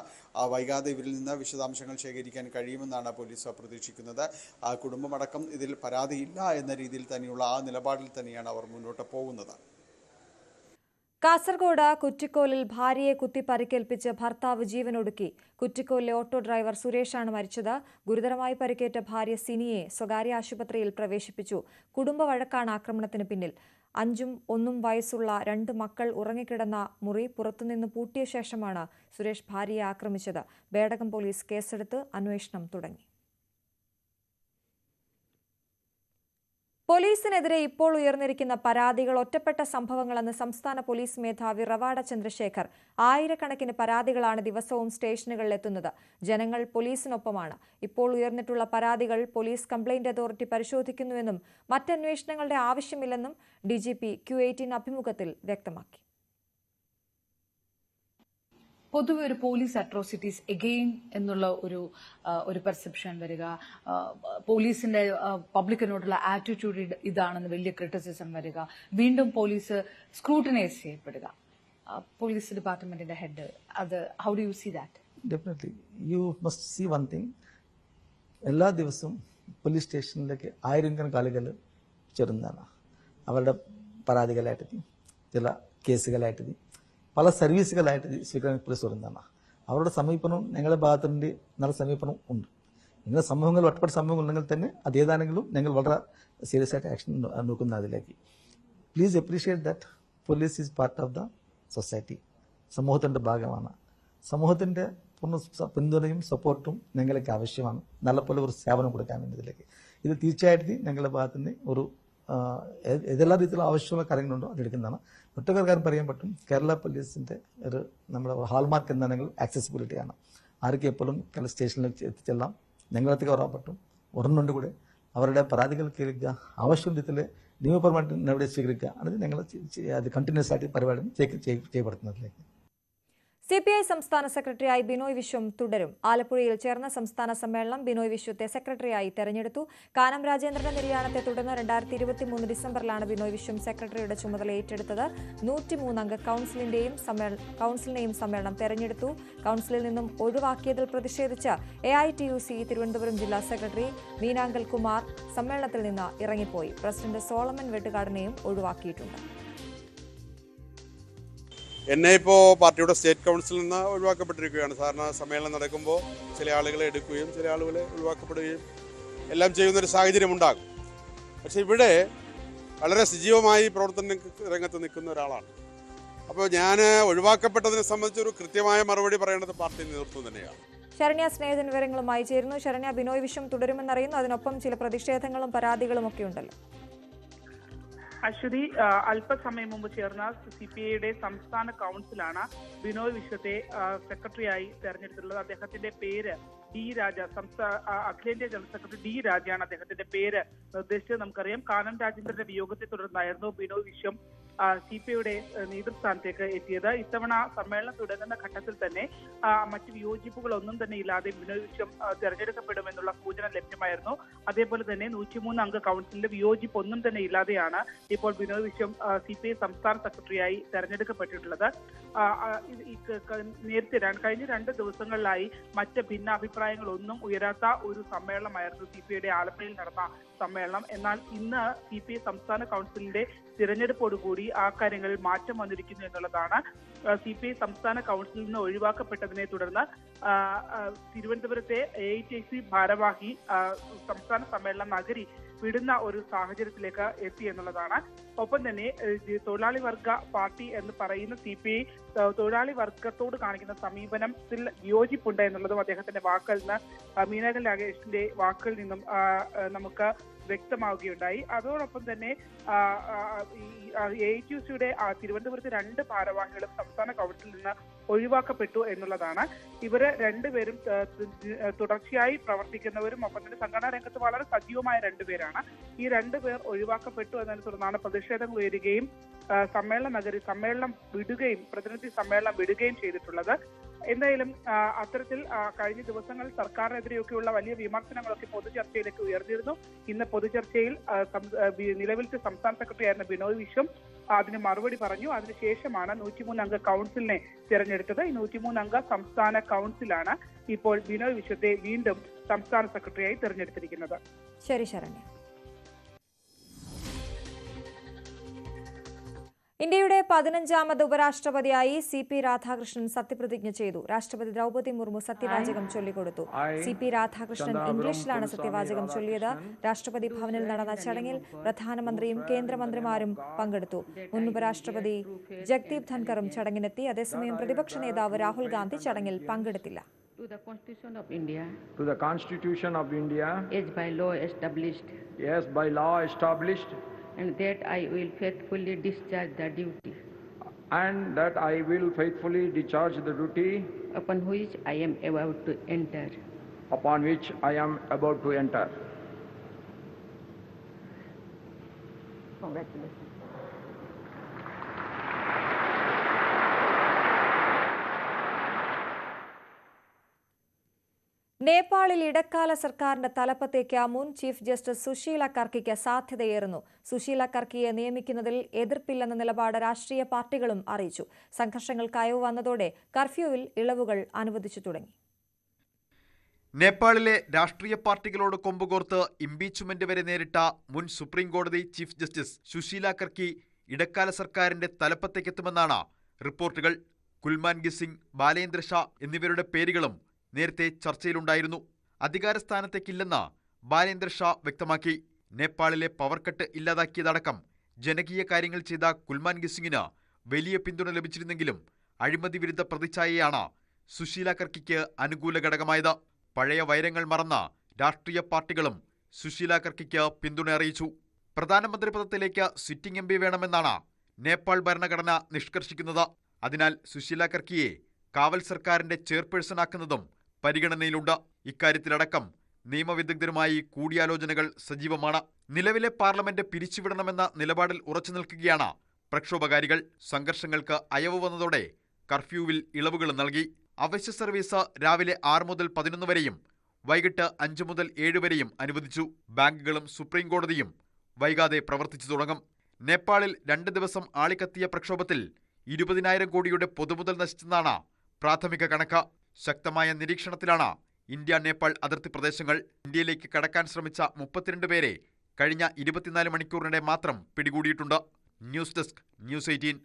വൈകാതെ ഇവരിൽ നിന്ന് വിശദാംശങ്ങൾ ശേഖരിക്കാൻ കഴിയുമെന്നാണ് പോലീസ് പ്രതീക്ഷിക്കുന്നത്. കുടുംബമടക്കം ഇതിൽ പരാതിയില്ല എന്ന രീതിയിൽ തന്നെയുള്ള ആ നിലപാടിൽ തന്നെയാണ് അവർ മുന്നോട്ട് പോകുന്നത്. കാസർഗോഡ് കുറ്റിക്കോലിൽ ഭാര്യയെ കുത്തി പരിക്കേൽപ്പിച്ച് ഭർത്താവ് ജീവനൊടുക്കി. കുറ്റിക്കോലിലെ ഓട്ടോ ഡ്രൈവർ സുരേഷാണ് മരിച്ചത്. ഗുരുതരമായി പരിക്കേറ്റ ഭാര്യ സിനിയെ സ്വകാര്യ ആശുപത്രിയിൽ പ്രവേശിപ്പിച്ചു. കുടുംബ വഴക്കാണ് ആക്രമണത്തിന് പിന്നിൽ. 5ഉം 1ഉം വയസ്സുള്ള 2 മക്കൾ ഉറങ്ങിക്കിടന്ന മുറി പുറത്തുനിന്ന് പൂട്ടിയ ശേഷമാണ് സുരേഷ് ഭാര്യയെ ആക്രമിച്ചത്. ബേഡകം പോലീസ് കേസെടുത്ത് അന്വേഷണം തുടങ്ങി. പോലീസിനെതിരെ ഇപ്പോൾ ഉയർന്നിരിക്കുന്ന പരാതികൾ ഒറ്റപ്പെട്ട സംഭവങ്ങളെന്ന് സംസ്ഥാന പോലീസ് മേധാവി റവാഡ ചന്ദ്രശേഖർ. ആയിരക്കണക്കിന് പരാതികളാണ് ദിവസവും സ്റ്റേഷനുകളിലെത്തുന്നത്. ജനങ്ങൾ പോലീസിനൊപ്പമാണ്. ഇപ്പോൾ ഉയർന്നിട്ടുള്ള പരാതികൾ പോലീസ് കംപ്ലയിന്റ് അതോറിറ്റി പരിശോധിക്കുന്നുവെന്നും മറ്റന്വേഷണങ്ങളുടെ ആവശ്യമില്ലെന്നും DGP Q18 അഭിമുഖത്തിൽ വ്യക്തമാക്കി. പൊതുവെ ഒരു പോലീസ് അട്രോസിറ്റീസ് എഗെയിൻ എന്നുള്ള ഒരു പെർസെപ്ഷൻ വരിക, പോലീസിന്റെ പബ്ലിക്കിനോടുള്ള ആറ്റിറ്റ്യൂഡ് ഇതാണെന്ന് വലിയ ക്രിറ്റിസിസം വരിക, വീണ്ടും പോലീസ് സ്ക്രൂട്ടനൈസ് ചെയ്യപ്പെടുക. പോലീസ് ഡിപ്പാർട്ട്മെന്റിന്റെ ഹെഡ്, അത് how do you see that? Definitely you must see one thing. എല്ലാ ദിവസവും പോലീസ് സ്റ്റേഷനിലേക്ക് ആയിരക്കണക്കിന് ആളുകൾ ചേരുന്നതാണ്. അവരുടെ പരാതികളായിട്ട് ചില കേസുകളായിട്ട് പല സർവീസുകളായിട്ട് സ്വീകരണ പോലീസ് വരുന്നതാണ്. അവരുടെ സമീപനം ഞങ്ങളുടെ ഭാഗത്തുനിന്ന് നല്ല സമീപനം ഉണ്ട്. ഇങ്ങനെ സംഭവങ്ങൾ ഒറ്റപ്പെട്ട സംഭവങ്ങൾ ഉണ്ടെങ്കിൽ തന്നെ അതേതാണെങ്കിലും ഞങ്ങൾ വളരെ സീരിയസ് ആയിട്ട് ആക്ഷൻ നോക്കുന്ന അതിലേക്ക്. Please appreciate that police is part of the society. സമൂഹത്തിൻ്റെ ഭാഗമാണ്. സമൂഹത്തിൻ്റെ പൂർണ്ണ പിന്തുണയും സപ്പോർട്ടും ഞങ്ങൾക്ക് ആവശ്യമാണ്. നല്ലപോലെ ഒരു സേവനം കൊടുക്കാൻ വേണ്ടി ഇതിലേക്ക്. ഇത് തീർച്ചയായിട്ടും ഞങ്ങളുടെ ഭാഗത്തുനിന്ന് ഒരു ഏതെല്ലാ രീതിയിലുള്ള ആവശ്യമുള്ള കാര്യങ്ങളുണ്ടോ അതെടുക്കുന്നതാണ്. ഒറ്റ കാര്യം പറയാൻ പറ്റും, കേരള പോലീസിൻ്റെ ഒരു നമ്മുടെ ഹാൾമാർക്ക് എന്താണെങ്കിൽ ആക്സസിബിലിറ്റിയാണ്. ആർക്കും എപ്പോഴും കേരള സ്റ്റേഷനിലേക്ക് എത്തിച്ചെല്ലാം ഞങ്ങളത്തേക്ക് വരാൻ പറ്റും. ഉടനുകൊണ്ട് കൂടെ അവരുടെ പരാതികൾ കേൾക്കുക, ആവശ്യം രീതിയിൽ നിയമപരമായിട്ട് നടപടി സ്വീകരിക്കുക అనేది ഞങ്ങൾ അത് കണ്ടിന്യൂസ് ആയിട്ട് പരിപാടി ചെയ്യപ്പെടുത്തുന്നതിലേക്ക്. CPI സംസ്ഥാന സെക്രട്ടറിയായി ബിനോയ് വിശ്വം തുടരും. ആലപ്പുഴയിൽ ചേർന്ന സംസ്ഥാന സമ്മേളനം ബിനോയ് വിശ്വത്തെ സെക്രട്ടറിയായി തെരഞ്ഞെടുത്തു. കാനം രാജേന്ദ്രന്റെ നിര്യാണത്തെ തുടർന്ന് 2023 ഡിസംബറിലാണ് ബിനോയ് വിശ്വം സെക്രട്ടറിയുടെ ചുമതല ഏറ്റെടുത്തത്. 103 അംഗ കൌൺസിലിനെയും സമ്മേളനം തെരഞ്ഞെടുത്തു. കൌൺസിലിൽ നിന്നും ഒഴിവാക്കിയതിൽ പ്രതിഷേധിച്ച് AITUC തിരുവനന്തപുരം ജില്ലാ സെക്രട്ടറി മീനാങ്കൽ കുമാർ സമ്മേളനത്തിൽ നിന്ന് ഇറങ്ങിപ്പോയി. പ്രസിഡന്റ് സോളമൻ വെട്ടുകാടിനെയും ഒഴിവാക്കിയിട്ടുണ്ട്. എന്നെ ഇപ്പോൾ പാർട്ടിയുടെ സ്റ്റേറ്റ് കൗൺസിലിൽ നിന്ന് ഒഴിവാക്കപ്പെട്ടിരിക്കുകയാണ്. സാധാരണ സമ്മേളനം നടക്കുമ്പോൾ ചില ആളുകളെ എടുക്കുകയും ചില ആളുകളെ ഒഴിവാക്കപ്പെടുകയും എല്ലാം ചെയ്യുന്നൊരു സാഹചര്യം ഉണ്ടാകും. പക്ഷേ ഇവിടെ വളരെ സജീവമായി പ്രവർത്തന രംഗത്ത് നിൽക്കുന്ന ഒരാളാണ്. അപ്പോൾ ഞാൻ ഒഴിവാക്കപ്പെട്ടതിനെ സംബന്ധിച്ചൊരു കൃത്യമായ മറുപടി പറയേണ്ടത് പാർട്ടി നേതൃത്വം തന്നെയാണ്. ശരണ്യ സ്നേഹിതൻ വിവരങ്ങളുമായി ചേരുന്നു. ശരണ്യ, ബിനോയ് വിശ്വം തുടരുമെന്നറിയുന്നു. അതിനൊപ്പം ചില പ്രതിഷേധങ്ങളും പരാതികളും ഒക്കെ ഉണ്ടല്ലോ. അശ്വതി, അല്പസമയം മുമ്പ് ചേർന്ന CPIയുടെ സംസ്ഥാന കൗൺസിലാണ് ബിനോയ് വിശ്വത്തെ സെക്രട്ടറിയായി തെരഞ്ഞെടുത്തിട്ടുള്ളത്. അദ്ദേഹത്തിന്റെ പേര് D. രാജ, അഖിലേന്ത്യാ ജനറൽ സെക്രട്ടറി D. രാജയാണ് അദ്ദേഹത്തിന്റെ പേര് നിർദ്ദേശിച്ചത്. നമുക്കറിയാം, കാനം രാജേന്ദ്രന്റെ വിയോഗത്തെ തുടർന്നായിരുന്നു ബിനോയ് വിശ്വം CPIയുടെ നേതൃസ്ഥാനത്തേക്ക് എത്തിയത്. ഇത്തവണ സമ്മേളനം തുടങ്ങുന്ന ഘട്ടത്തിൽ തന്നെ മറ്റ് വിയോജിപ്പുകളൊന്നും തന്നെ ഇല്ലാതെ ബിനോയ് വിശ്വം തെരഞ്ഞെടുക്കപ്പെടുമെന്നുള്ള സൂചന ലഭ്യമായിരുന്നു. അതേപോലെ തന്നെ 103 അംഗ കൗൺസിലിന്റെ വിയോജിപ്പ് ഒന്നും തന്നെ ഇല്ലാതെയാണ് ഇപ്പോൾ ബിനോയ് വിശ്വം CPI സംസ്ഥാന സെക്രട്ടറിയായി തെരഞ്ഞെടുക്കപ്പെട്ടിട്ടുള്ളത്. നേരത്തെ കഴിഞ്ഞ 2 ദിവസങ്ങളിലായി മറ്റ് ഭിന്നാഭിപ്രായങ്ങളൊന്നും ഉയരാത്ത ഒരു സമ്മേളനമായിരുന്നു CPIയുടെ ആലപ്പുഴയിൽ നടന്ന സമ്മേളനം. എന്നാൽ ഇന്ന് CPI സംസ്ഥാന കൗൺസിലിന്റെ തിരഞ്ഞെടുപ്പോടുകൂടി ആ കാര്യങ്ങളിൽ മാറ്റം വന്നിരിക്കുന്നു എന്നുള്ളതാണ്. CPI സംസ്ഥാന കൗൺസിലിൽ നിന്ന് ഒഴിവാക്കപ്പെട്ടതിനെ തുടർന്ന് തിരുവനന്തപുരത്തെ AITC ഭാരവാഹി സംസ്ഥാന സമ്മേളനം നഗരി വിടുന്ന ഒരു സാഹചര്യത്തിലേക്ക് എത്തി എന്നുള്ളതാണ്. ഒപ്പം തന്നെ തൊഴിലാളി വർഗ പാർട്ടി എന്ന് പറയുന്ന CPI തൊഴിലാളി വർഗത്തോട് കാണിക്കുന്ന സമീപനത്തിൽ വിയോജിപ്പുണ്ട് എന്നുള്ളതും അദ്ദേഹത്തിന്റെ വാക്കുകളിൽ നിന്ന്, മീനാങ്കൽ രാജേഷിന്റെ വാക്കുകളിൽ നിന്നും നമുക്ക് വ്യക്തമാവുകയുണ്ടായി. അതോടൊപ്പം തന്നെ AITUCയുടെ തിരുവനന്തപുരത്ത് 2 ഭാരവാഹികളും സംസ്ഥാന കൗൺസിലിൽ നിന്ന് ഒഴിവാക്കപ്പെട്ടു എന്നുള്ളതാണ്. ഇവര് രണ്ടുപേരും തുടർച്ചയായി പ്രവർത്തിക്കുന്നവരും ഒപ്പം തന്നെ സംഘടനാ രംഗത്ത് വളരെ സജീവമായ 2 പേരാണ്. ഈ 2 പേർ ഒഴിവാക്കപ്പെട്ടു എന്നതിനെ തുടർന്നാണ് പ്രതിഷേധങ്ങൾ ഉയരുകയും സമ്മേളനം വിടുകയും പ്രതിനിധി സമ്മേളനം വിടുകയും ചെയ്തിട്ടുള്ളത്. എന്തായാലും അത്തരത്തിൽ കഴിഞ്ഞ ദിവസങ്ങളിൽ സർക്കാരിനെതിരെയൊക്കെയുള്ള വലിയ വിമർശനങ്ങളൊക്കെ പൊതുചർച്ചയിലേക്ക് ഉയർന്നിരുന്നു. ഇന്ന് പൊതുചർച്ചയിൽ നിലവിലത്തെ സംസ്ഥാന സെക്രട്ടറി ആയിരുന്ന ബിനോയ് വിശ്വം അതിന് മറുപടി പറഞ്ഞു. അതിനുശേഷമാണ് 103 അംഗ കൗൺസിലിനെ തിരഞ്ഞെടുത്തത്. ഈ 103 അംഗ സംസ്ഥാന കൗൺസിലാണ് ഇപ്പോൾ ബിനോയ് വിശ്വത്തെ വീണ്ടും സംസ്ഥാന സെക്രട്ടറിയായി തിരഞ്ഞെടുത്തിരിക്കുന്നത്. ശരി ശരണ്യ. ഇന്ത്യയുടെ 15ാമത് ഉപരാഷ്ട്രപതിയായി CP രാധാകൃഷ്ണൻ സത്യപ്രതിജ്ഞ ചെയ്തു. രാഷ്ട്രപതി ദ്രൗപദി മുർമു സത്യവാചകം ചൊല്ലിക്കൊടുത്തു. CP രാധാകൃഷ്ണൻ ഇംഗ്ലീഷിലാണ് സത്യവാചകം ചൊല്ലിയത്. രാഷ്ട്രപതി ഭവനിൽ നടന്ന ചടങ്ങിൽ പ്രധാനമന്ത്രിയും കേന്ദ്രമന്ത്രിമാരും പങ്കെടുത്തു. മുൻ ഉപരാഷ്ട്രപതി ജഗ്ദീപ് ധൻകറും ചടങ്ങിനെത്തി. അതേസമയം പ്രതിപക്ഷ നേതാവ് രാഹുൽ ഗാന്ധി ചടങ്ങിൽ പങ്കെടുത്തില്ല. To the Constitution of India. To the Constitution of India. As by law established. Yes, by law established. And that I will faithfully discharge the duty. And that I will faithfully discharge the duty. Upon which I am about to enter. Upon which I am about to enter. Congratulations. നേപ്പാളിൽ ഇടക്കാല സർക്കാരിന്റെ തലപ്പത്തേക്ക് മുൻ chief justice Susheela കർക്കിക്ക് സാധ്യതയേറുന്നു. Susheela കർക്കിയെ നിയമിക്കുന്നതിൽ എതിർപ്പില്ലെന്ന നിലപാട് രാഷ്ട്രീയ പാർട്ടികളും അറിയിച്ചു. സംഘർഷങ്ങൾക്ക് അയവ് വന്നതോടെ കർഫ്യൂവിൽ ഇളവുകൾ അനുവദിച്ചു തുടങ്ങി. നേപ്പാളിലെ രാഷ്ട്രീയ പാർട്ടികളോട് കൊമ്പുകോർത്ത് ഇംപീച്ച്മെന്റ് വരെ നേരിട്ട മുൻ സുപ്രീം കോടതി ചീഫ് ജസ്റ്റിസ് സുശീല കർക്കി ഇടക്കാല സർക്കാരിന്റെ തലപ്പത്തേക്കെത്തുമെന്നാണ് റിപ്പോർട്ടുകൾ. കുൽമാൻഗി സിംഗ്, ബാലേന്ദ്ര ഷാ എന്നിവരുടെ പേരുകളും നേരത്തെ ചർച്ചയിലുണ്ടായിരുന്നു. അധികാരസ്ഥാനത്തേക്കില്ലെന്ന് ബാലേന്ദ്ര ഷാ വ്യക്തമാക്കി. നേപ്പാളിലെ പവർ കട്ട് ഇല്ലാതാക്കിയതടക്കം ജനകീയ കാര്യങ്ങൾ ചെയ്ത കുൽമാൻഗി സിംഗിന് വലിയ പിന്തുണ ലഭിച്ചിരുന്നെങ്കിലും അഴിമതി വിരുദ്ധ പ്രതിച്ഛായയാണ് സുശീല കർക്കിക്ക് അനുകൂല ഘടകമായത്. പഴയ വൈരങ്ങൾ മറന്ന രാഷ്ട്രീയ പാർട്ടികളും സുശീല കർക്കിക്ക് പിന്തുണ അറിയിച്ചു. പ്രധാനമന്ത്രി പദത്തിലേക്ക് സിറ്റിംഗ് MP വേണമെന്നാണ് നേപ്പാൾ ഭരണഘടന നിഷ്കർഷിക്കുന്നത്. അതിനാൽ സുശീല കർക്കിയെ കാവൽ സർക്കാരിന്റെ ചെയർപേഴ്സണാക്കുന്നതും പരിഗണനയിലുണ്ട്. ഇക്കാര്യത്തിലടക്കം നിയമവിദഗ്ധരുമായി കൂടിയാലോചനകൾ സജീവമാണ്. നിലവിലെ പാർലമെന്റ് പിരിച്ചുവിടണമെന്ന നിലപാടിൽ ഉറച്ചു നിൽക്കുകയാണ് പ്രക്ഷോഭകാരികൾ. സംഘർഷങ്ങൾക്ക് അയവ് വന്നതോടെ കർഫ്യൂവിൽ ഇളവുകൾ നൽകി. അവശ്യ സർവീസ് രാവിലെ 6 മുതൽ 11 വരെയും വൈകിട്ട് 5 മുതൽ 7 വരെയും അനുവദിച്ചു. ബാങ്കുകളും സുപ്രീം കോടതിയും വൈകാതെ പ്രവർത്തിച്ചു തുടങ്ങും. നേപ്പാളിൽ 2 ദിവസം ആളിക്കത്തിയ പ്രക്ഷോഭത്തിൽ 20,000 കോടിയുടെ പൊതുമുതൽ നശിച്ചെന്നാണ് പ്രാഥമിക കണക്ക്. ശക്തമായ നിരീക്ഷണത്തിലാണ് ഇന്ത്യ നേപ്പാൾ അതിർത്തി പ്രദേശങ്ങൾ. ഇന്ത്യയിലേക്ക് കടക്കാൻ ശ്രമിച്ച 32 പേരെ കഴിഞ്ഞ 24 മണിക്കൂറിനിടെ മാത്രം പിടികൂടിയിട്ടുണ്ട്. News desk, news 18.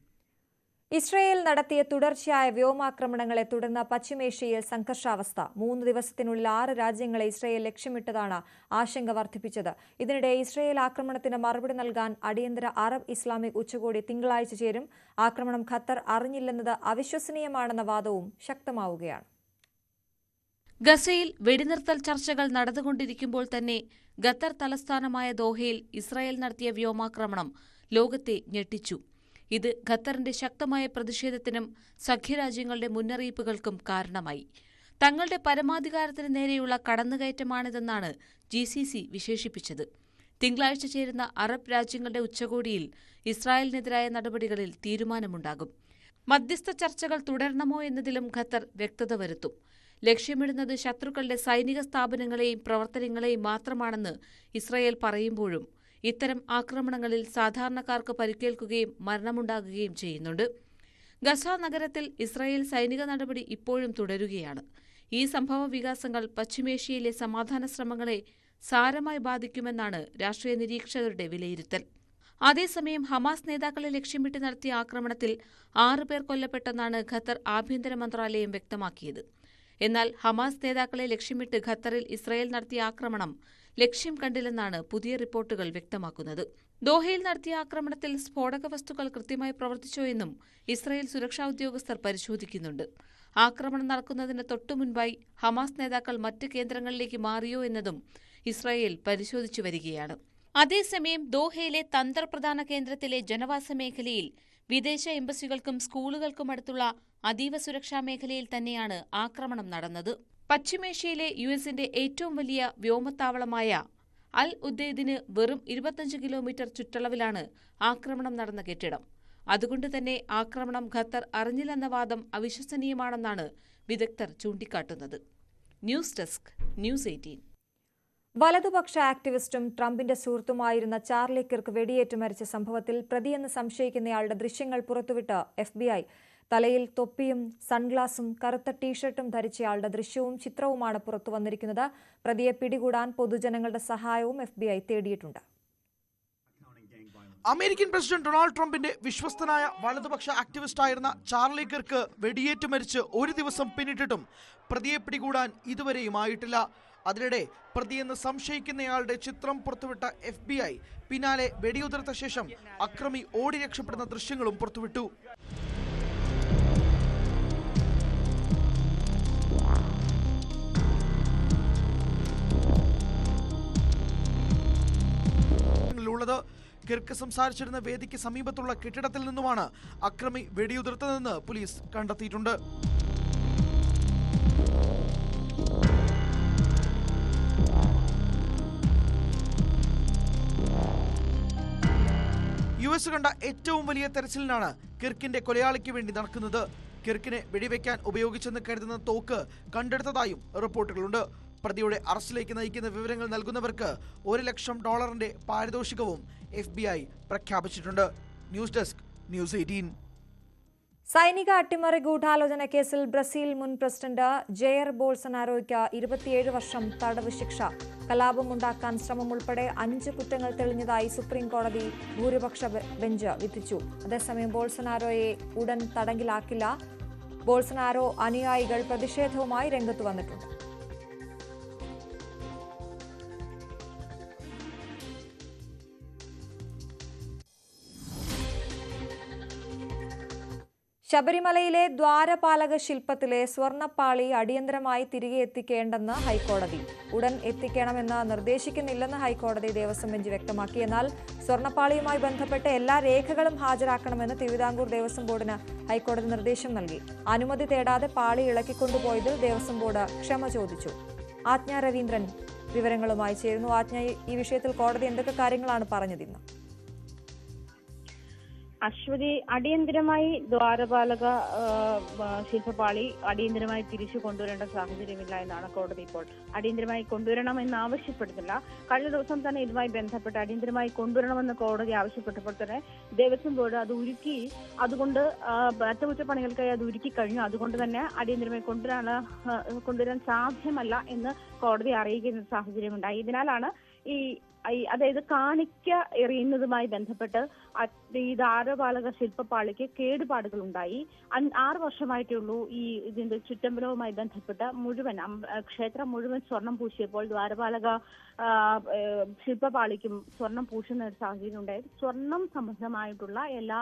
ഇസ്രയേൽ നടത്തിയ തുടർച്ചയായ വ്യോമാക്രമണങ്ങളെ തുടർന്ന് പശ്ചിമേഷ്യയിൽ സംഘർഷാവസ്ഥ. 3 ദിവസത്തിനുള്ളിൽ 6 രാജ്യങ്ങളെ ഇസ്രയേൽ ലക്ഷ്യമിട്ടതാണ് ആശങ്ക വർദ്ധിപ്പിച്ചത്. ഇതിനിടെ ഇസ്രയേൽ ആക്രമണത്തിന് മറുപടി നൽകാൻ അടിയന്തര അറബ് ഇസ്ലാമിക് ഉച്ചകോടി തിങ്കളാഴ്ച ചേരും. ആക്രമണം ഖത്തർ അറിഞ്ഞില്ലെന്നത് അവിശ്വസനീയമാണെന്ന വാദവും ശക്തമാവുകയാണ്. ഗസയിൽ വെടിനിർത്തൽ ചർച്ചകൾ നടന്നുകൊണ്ടിരിക്കുമ്പോൾ തന്നെ ഖത്തർ തലസ്ഥാനമായ ദോഹയിൽ ഇസ്രായേൽ നടത്തിയ വ്യോമാക്രമണം ലോകത്തെ ഞെട്ടിച്ചു. ഇത് ഖത്തറിന്റെ ശക്തമായ പ്രതിഷേധത്തിനും സഖ്യരാജ്യങ്ങളുടെ മുന്നറിയിപ്പുകൾക്കും കാരണമായി. തങ്ങളുടെ പരമാധികാരത്തിന് നേരെയുള്ള കടന്നുകയറ്റമാണിതെന്നാണ് GCC വിശേഷിപ്പിച്ചത്. തിങ്കളാഴ്ച ചേരുന്ന അറബ് രാജ്യങ്ങളുടെ ഉച്ചകോടിയിൽ ഇസ്രായേലിനെതിരായ നടപടികളിൽ തീരുമാനമുണ്ടാകും. മധ്യസ്ഥ ചർച്ചകൾ തുടരണമോ എന്നതിലും ഖത്തർ വ്യക്തത വരുത്തും. ലക്ഷ്യമിടുന്നത് ശത്രുക്കളുടെ സൈനിക സ്ഥാപനങ്ങളെയും പ്രവർത്തനങ്ങളെയും മാത്രമാണെന്ന് ഇസ്രായേൽ പറയുമ്പോഴും ഇത്തരം ആക്രമണങ്ങളിൽ സാധാരണക്കാർക്ക് പരിക്കേൽക്കുകയും മരണമുണ്ടാകുകയും ചെയ്യുന്നുണ്ട്. ഗസ നഗരത്തിൽ ഇസ്രായേൽ സൈനിക നടപടി ഇപ്പോഴും തുടരുകയാണ്. ഈ സംഭവ വികാസങ്ങൾ പശ്ചിമേഷ്യയിലെ സമാധാന ശ്രമങ്ങളെ സാരമായി ബാധിക്കുമെന്നാണ് രാഷ്ട്രീയ നിരീക്ഷകരുടെ വിലയിരുത്തൽ. അതേസമയം ഹമാസ് നേതാക്കളെ ലക്ഷ്യമിട്ട് നടത്തിയ ആക്രമണത്തിൽ 6 പേർ കൊല്ലപ്പെട്ടെന്നാണ് ഖത്തർ ആഭ്യന്തര മന്ത്രാലയം വ്യക്തമാക്കിയത്. എന്നാൽ ഹമാസ് നേതാക്കളെ ലക്ഷ്യമിട്ട് ഖത്തറിൽ ഇസ്രായേൽ നടത്തിയ ആക്രമണം ലക്ഷ്യം കണ്ടില്ലെന്നാണ് പുതിയ റിപ്പോർട്ടുകൾ വ്യക്തമാക്കുന്നത്. ദോഹയിൽ നടത്തിയ ആക്രമണത്തിൽ സ്ഫോടക വസ്തുക്കൾ കൃത്യമായി പ്രവർത്തിച്ചോ എന്നും ഇസ്രായേൽ സുരക്ഷാ ഉദ്യോഗസ്ഥർ പരിശോധിക്കുന്നുണ്ട്. ആക്രമണം നടക്കുന്നതിന് തൊട്ടുമുൻപായി ഹമാസ് നേതാക്കൾ മറ്റ് കേന്ദ്രങ്ങളിലേക്ക് മാറിയോ എന്നതും ഇസ്രായേൽ പരിശോധിച്ചു വരികയാണ്. അതേസമയം ദോഹയിലെ തന്ത്രപ്രധാന കേന്ദ്രത്തിലെ ജനവാസ മേഖലയിൽ വിദേശ എംബസികൾക്കും സ്കൂളുകൾക്കും അടുത്തുള്ള അതീവ സുരക്ഷാ മേഖലയിൽ തന്നെയാണ് ആക്രമണം നടന്നത്. പശ്ചിമേഷ്യയിലെ US-ന്റെ ഏറ്റവും വലിയ വ്യോമത്താവളമായ അൽ ഉദ്ദൈദിന് വെറും 25 കിലോമീറ്റർ ചുറ്റളവിലാണ് ആക്രമണം നടന്ന കെട്ടിടം. അതുകൊണ്ട് തന്നെ ആക്രമണം ഖത്തർ അറിഞ്ഞില്ലെന്ന വാദം അവിശ്വസനീയമാണെന്നാണ് വിദഗ്ധർ ചൂണ്ടിക്കാട്ടുന്നത്. News desk, news 18. വലതുപക്ഷ ആക്ടിവിസ്റ്റും ട്രംപിന്റെ സുഹൃത്തുമായിരുന്ന ചാർലി കിർക്ക് വെടിയേറ്റ് മരിച്ച സംഭവത്തിൽ പ്രതിയെന്ന് സംശയിക്കുന്നയാളുടെ ദൃശ്യങ്ങൾ പുറത്തുവിട്ട് FBI. തലയിൽ തൊപ്പിയും സൺഗ്ലാസും കറുത്ത ടീഷർട്ടും ധരിച്ചയാളുടെ ദൃശ്യവും ചിത്രവുമാണ് പുറത്തുവന്നിരിക്കുന്നത്. പ്രതിയെ പിടികൂടാൻ പൊതുജനങ്ങളുടെ സഹായവും FBI തേടിയിട്ടുണ്ട്. അമേരിക്കൻ പ്രസിഡന്റ് ഡൊണാൾഡ് ട്രംപിന്റെ വിശ്വസ്തനായ വലതുപക്ഷ ആക്ടിവിസ്റ്റായിരുന്ന ചാർലി കിർക്ക് വെടിയേറ്റ് മരിച്ച് 1 ദിവസം പിന്നിട്ടിട്ടും പ്രതിയെ പിടികൂടാൻ ഇതുവരെയുമായിട്ടില്ല. അതിനിടെ പ്രതിയെന്ന് സംശയിക്കുന്നയാളുടെ ചിത്രം പുറത്തുവിട്ട FBI പിന്നാലെ വെടിയുതിർത്ത ശേഷം അക്രമി ഓടി രക്ഷപ്പെടുന്ന ദൃശ്യങ്ങളും പുറത്തുവിട്ടു. കിർക്ക് സംസാരിച്ചിരുന്ന വേദിക്ക് സമീപത്തുള്ള കെട്ടിടത്തിൽ നിന്നുമാണ് അക്രമി വെടിയുതിർത്തതെന്ന് പോലീസ് കണ്ടെത്തിയിട്ടുണ്ട്. US കണ്ട ഏറ്റവും വലിയ തെരച്ചിലിനാണ് കിർക്കിന്റെ കൊലയാളിക്ക് വേണ്ടി നടക്കുന്നത്. കിർക്കിനെ വെടിവെക്കാൻ ഉപയോഗിച്ചെന്ന് കരുതുന്ന തോക്ക് കണ്ടെടുത്തതായും റിപ്പോർട്ടുകളുണ്ട്. പ്രതിയുടെ അറസ്റ്റിലേക്ക് നയിക്കുന്ന വിവരങ്ങൾ നൽകുന്നവർക്ക് $1,00,000 പാരിതോഷികവും FBI പ്രഖ്യാപിച്ചിട്ടുണ്ട്. News desk news 18. സൈനിക അട്ടിമറി ഗൂഢാലോചന കേസിൽ ബ്രസീൽ മുൻ പ്രസിഡന്റ് ജെയർ ബോൾസനാരോയ്ക്ക് 27 വർഷം തടവ് ശിക്ഷ. കലാപമുണ്ടാക്കാൻ ശ്രമം ഉൾപ്പെടെ 5 കുറ്റങ്ങൾ തെളിഞ്ഞതായി സുപ്രീം കോടതി ഭൂരിപക്ഷ ബെഞ്ച് വിധിച്ചു. അതേസമയം ബോൾസനാരോയെ ഉടൻ തടങ്കിലാക്കില്ല. ബോൾസനാരോ അനുയായികൾ പ്രതിഷേധവുമായി രംഗത്ത് വന്നിട്ടുണ്ട്. ശബരിമലയിലെ ദ്വാരപാലക ശില്പത്തിലെ സ്വർണ്ണപ്പാളി അടിയന്തരമായി തിരികെ എത്തിക്കേണ്ടെന്ന് ഹൈക്കോടതി. ഉടൻ എത്തിക്കണമെന്ന് നിർദ്ദേശിക്കുന്നില്ലെന്ന് ഹൈക്കോടതി ദേവസ്വം ബെഞ്ച് വ്യക്തമാക്കി. എന്നാൽ സ്വർണ്ണപ്പാളിയുമായി ബന്ധപ്പെട്ട് എല്ലാ രേഖകളും ഹാജരാക്കണമെന്ന് തിരുവിതാംകൂർ ദേവസ്വം ബോർഡിന് ഹൈക്കോടതി നിർദ്ദേശം നൽകി. അനുമതി തേടാതെ പാളി ഇളക്കിക്കൊണ്ടുപോയതിൽ ദേവസ്വം ബോർഡ് ക്ഷമ ചോദിച്ചു. ആജ്ഞ രവീന്ദ്രൻ വിവരങ്ങളുമായി ചേരുന്നു. ആജ്ഞ, ഈ വിഷയത്തിൽ കോടതി എന്തൊക്കെ കാര്യങ്ങളാണ് പറഞ്ഞതിന്ന്? അശ്വതി, അടിയന്തരമായി ദ്വാരപാലക ശില്പപാളി അടിയന്തരമായി തിരിച്ചു കൊണ്ടുവരേണ്ട സാഹചര്യമില്ല എന്നാണ് കോടതി ഇപ്പോൾ. അടിയന്തരമായി കൊണ്ടുവരണമെന്ന് ആവശ്യപ്പെടുന്നില്ല. കഴിഞ്ഞ ദിവസം തന്നെ ഇതുമായി ബന്ധപ്പെട്ട് അടിയന്തരമായി കൊണ്ടുവരണമെന്ന് കോടതി ആവശ്യപ്പെട്ടപ്പോൾ തന്നെ ദേവസ്വം ബോർഡ് അത് ഒരുക്കി, അതുകൊണ്ട് അറ്റകുറ്റപ്പണികൾക്കായി അത് ഒരുക്കി കഴിഞ്ഞു. അതുകൊണ്ട് തന്നെ അടിയന്തരമായി കൊണ്ടുവരാൻ സാധ്യമല്ല എന്ന് കോടതി അറിയിക്കുന്ന സാഹചര്യമുണ്ടായി. ഇതിനാലാണ് അതായത് കാണിക്ക എറിയുന്നതുമായി ബന്ധപ്പെട്ട് ഈ ദ്വാരപാലക ശില്പപാളിക്ക് കേടുപാടുകൾ ഉണ്ടായി. 6 വർഷമായിട്ടേ ഉള്ളൂ ഇതിന്റെ ചുറ്റമ്പലവുമായി ബന്ധപ്പെട്ട് മുഴുവൻ ക്ഷേത്രം മുഴുവൻ സ്വർണം പൂശിയപ്പോൾ ദ്വാരപാലക ശില്പപാളിക്കും സ്വർണം പൂശുന്ന ഒരു സാഹചര്യം ഉണ്ടായത്. സ്വർണം സംബന്ധമായിട്ടുള്ള എല്ലാ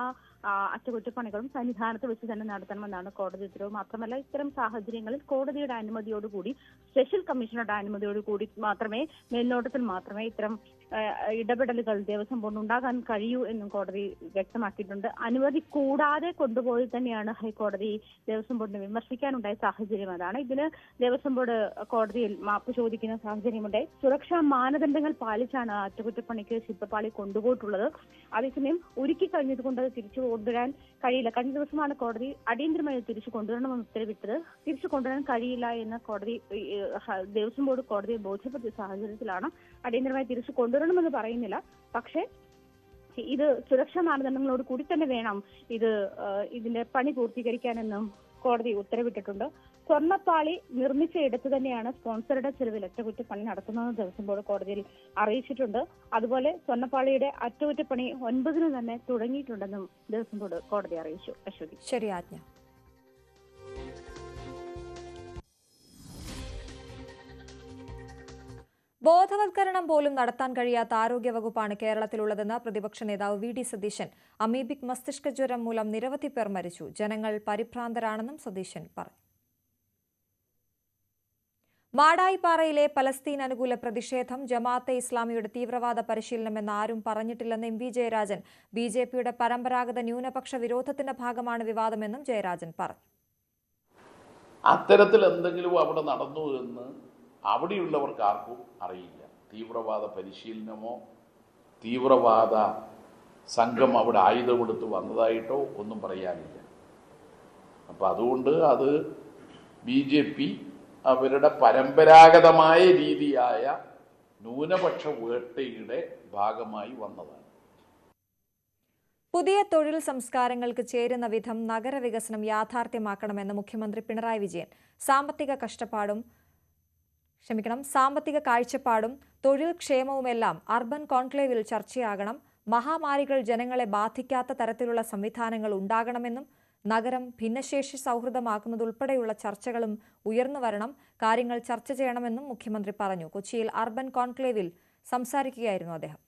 അറ്റകുറ്റപ്പണികളും സന്നിധാനത്ത് വെച്ച് തന്നെ നടത്തണമെന്നാണ് കോടതി ഉത്തരവ്. മാത്രമല്ല, ഇത്തരം സാഹചര്യങ്ങളിൽ കോടതിയുടെ അനുമതിയോടുകൂടി, സ്പെഷ്യൽ കമ്മീഷണറുടെ അനുമതിയോടുകൂടി മാത്രമേ, മേൽനോട്ടത്തിൽ മാത്രമേ ഇത്തരം ഇടപെടലുകൾ ദേവസ്വം ബോർഡ് ഉണ്ടാകാൻ കഴിയൂ എന്നും കോടതി വ്യക്തമാക്കിയിട്ടുണ്ട്. അനുമതി കൂടാതെ കൊണ്ടുപോയി തന്നെയാണ് ഹൈക്കോടതി ദേവസ്വം ബോർഡിനെ വിമർശിക്കാനുണ്ടായ സാഹചര്യം. അതാണ് ഇതിന് ദേവസ്വം ബോർഡ് കോടതിയിൽ മാപ്പ് ചോദിക്കുന്ന സാഹചര്യമുണ്ടായി. സുരക്ഷാ മാനദണ്ഡങ്ങൾ പാലിച്ചാണ് അറ്റകുറ്റപ്പണിക്ക് ശില്പപാളി കൊണ്ടുപോയിട്ടുള്ളത്. അതേസമയം ഒരുക്കി കഴിഞ്ഞതുകൊണ്ട് അത് തിരിച്ചു കൊണ്ടുവരാൻ കഴിയില്ല. കഴിഞ്ഞ ദിവസമാണ് കോടതി അടിയന്തരമായി തിരിച്ചു കൊണ്ടുവരണമെന്ന് ഉത്തരവിട്ടത്. തിരിച്ചു കൊണ്ടുവരാൻ കഴിയില്ല എന്ന് കോടതി ദേവസ്വം ബോർഡ് കോടതിയെ ബോധ്യപ്പെടുത്തിയ സാഹചര്യത്തിലാണ് അടിയന്തരമായി തിരിച്ചു കൊണ്ടുവരണമെന്ന് പറയുന്നില്ല. പക്ഷേ ഇത് സുരക്ഷാ മാനദണ്ഡങ്ങളോട് കൂടി തന്നെ വേണം ഇതിന്റെ പണി പൂർത്തീകരിക്കാനെന്നും കോടതി ഉത്തരവിട്ടിട്ടുണ്ട്. സ്വർണ്ണപ്പാളി നിർമ്മിച്ച ഇടത്ത് തന്നെയാണ് സ്പോൺസറുടെ ചെലവിൽ അറ്റകുറ്റപ്പണി നടത്തുന്നതെന്ന് ദേവസ്വം ബോർഡ് കോടതിയിൽ അറിയിച്ചിട്ടുണ്ട്. അതുപോലെ സ്വർണ്ണപ്പാളിയുടെ അറ്റകുറ്റപ്പണി 9-ന് തന്നെ തുടങ്ങിയിട്ടുണ്ടെന്നും ദേവസ്വം ബോർഡ് കോടതി അറിയിച്ചു. അശ്വതി. ശരി ആജ്ഞ. ബോധവൽക്കരണം പോലും നടത്താൻ കഴിയാത്ത ആരോഗ്യവകുപ്പാണ് കേരളത്തിലുള്ളതെന്ന് പ്രതിപക്ഷ നേതാവ് VD സതീശൻ. അമീബിക് മസ്തിഷ്ക ജ്വരം മൂലം നിരവധി പേർ മരിച്ചു. ജനങ്ങൾ പരിഭ്രാന്തരാണെന്നും സതീശൻ പറഞ്ഞു. മാടായിപ്പാറയിലെ പലസ്തീൻ അനുകൂല പ്രതിഷേധം ജമാഅത്തെ ഇസ്ലാമിയുടെ തീവ്രവാദ പരിശീലനമെന്ന് ആരും പറഞ്ഞിട്ടില്ലെന്ന് MV ജയരാജൻ. BJPയുടെ പരമ്പരാഗത ന്യൂനപക്ഷ വിരോധത്തിന്റെ ഭാഗമാണ് വിവാദമെന്നും ജയരാജൻ പറഞ്ഞു. അത്തരത്തിൽ എന്തെങ്കിലും അവിടെ നടന്നു എന്ന് അവിടെയുള്ളവർക്ക് ആർക്കും അറിയില്ല. തീവ്രവാദ പരിശീലനമോ തീവ്രവാദ സംഘം അവിടെ ആയുധമെടുത്ത് വന്നതായിട്ടോ ഒന്നും പറയാനില്ല. അപ്പം അതുകൊണ്ട് അത് BJP അവരുടെ പരമ്പരാഗതമായ രീതിയായ ന്യൂനപക്ഷ വേട്ടയുടെ ഭാഗമായി വന്നതാണ്. പുതിയ തൊഴിൽ സംസ്കാരങ്ങൾക്ക് ചേരുന്ന വിധം നഗരവികസനം യാഥാർത്ഥ്യമാക്കണമെന്ന് മുഖ്യമന്ത്രി പിണറായി വിജയൻ. സാമ്പത്തിക കാഴ്ചപ്പാടും തൊഴിൽ ക്ഷേമവുമെല്ലാം അർബൻ കോൺക്ലേവിൽ ചർച്ചയാകണം. മഹാമാരികൾ ജനങ്ങളെ ബാധിക്കാത്ത തരത്തിലുള്ള സംവിധാനങ്ങൾ ഉണ്ടാകണമെന്നും നഗരം ഭിന്നശേഷി സൗഹൃദമാക്കുന്നതുൾപ്പെടെയുള്ള ചർച്ചകളും ഉയർന്നു വരണം. കാര്യങ്ങൾ ചർച്ച ചെയ്യണമെന്നും മുഖ്യമന്ത്രി പറഞ്ഞു. കൊച്ചിയിൽ അർബൻ കോൺക്ലേവിൽ സംസാരിക്കുകയായിരുന്നു അദ്ദേഹം.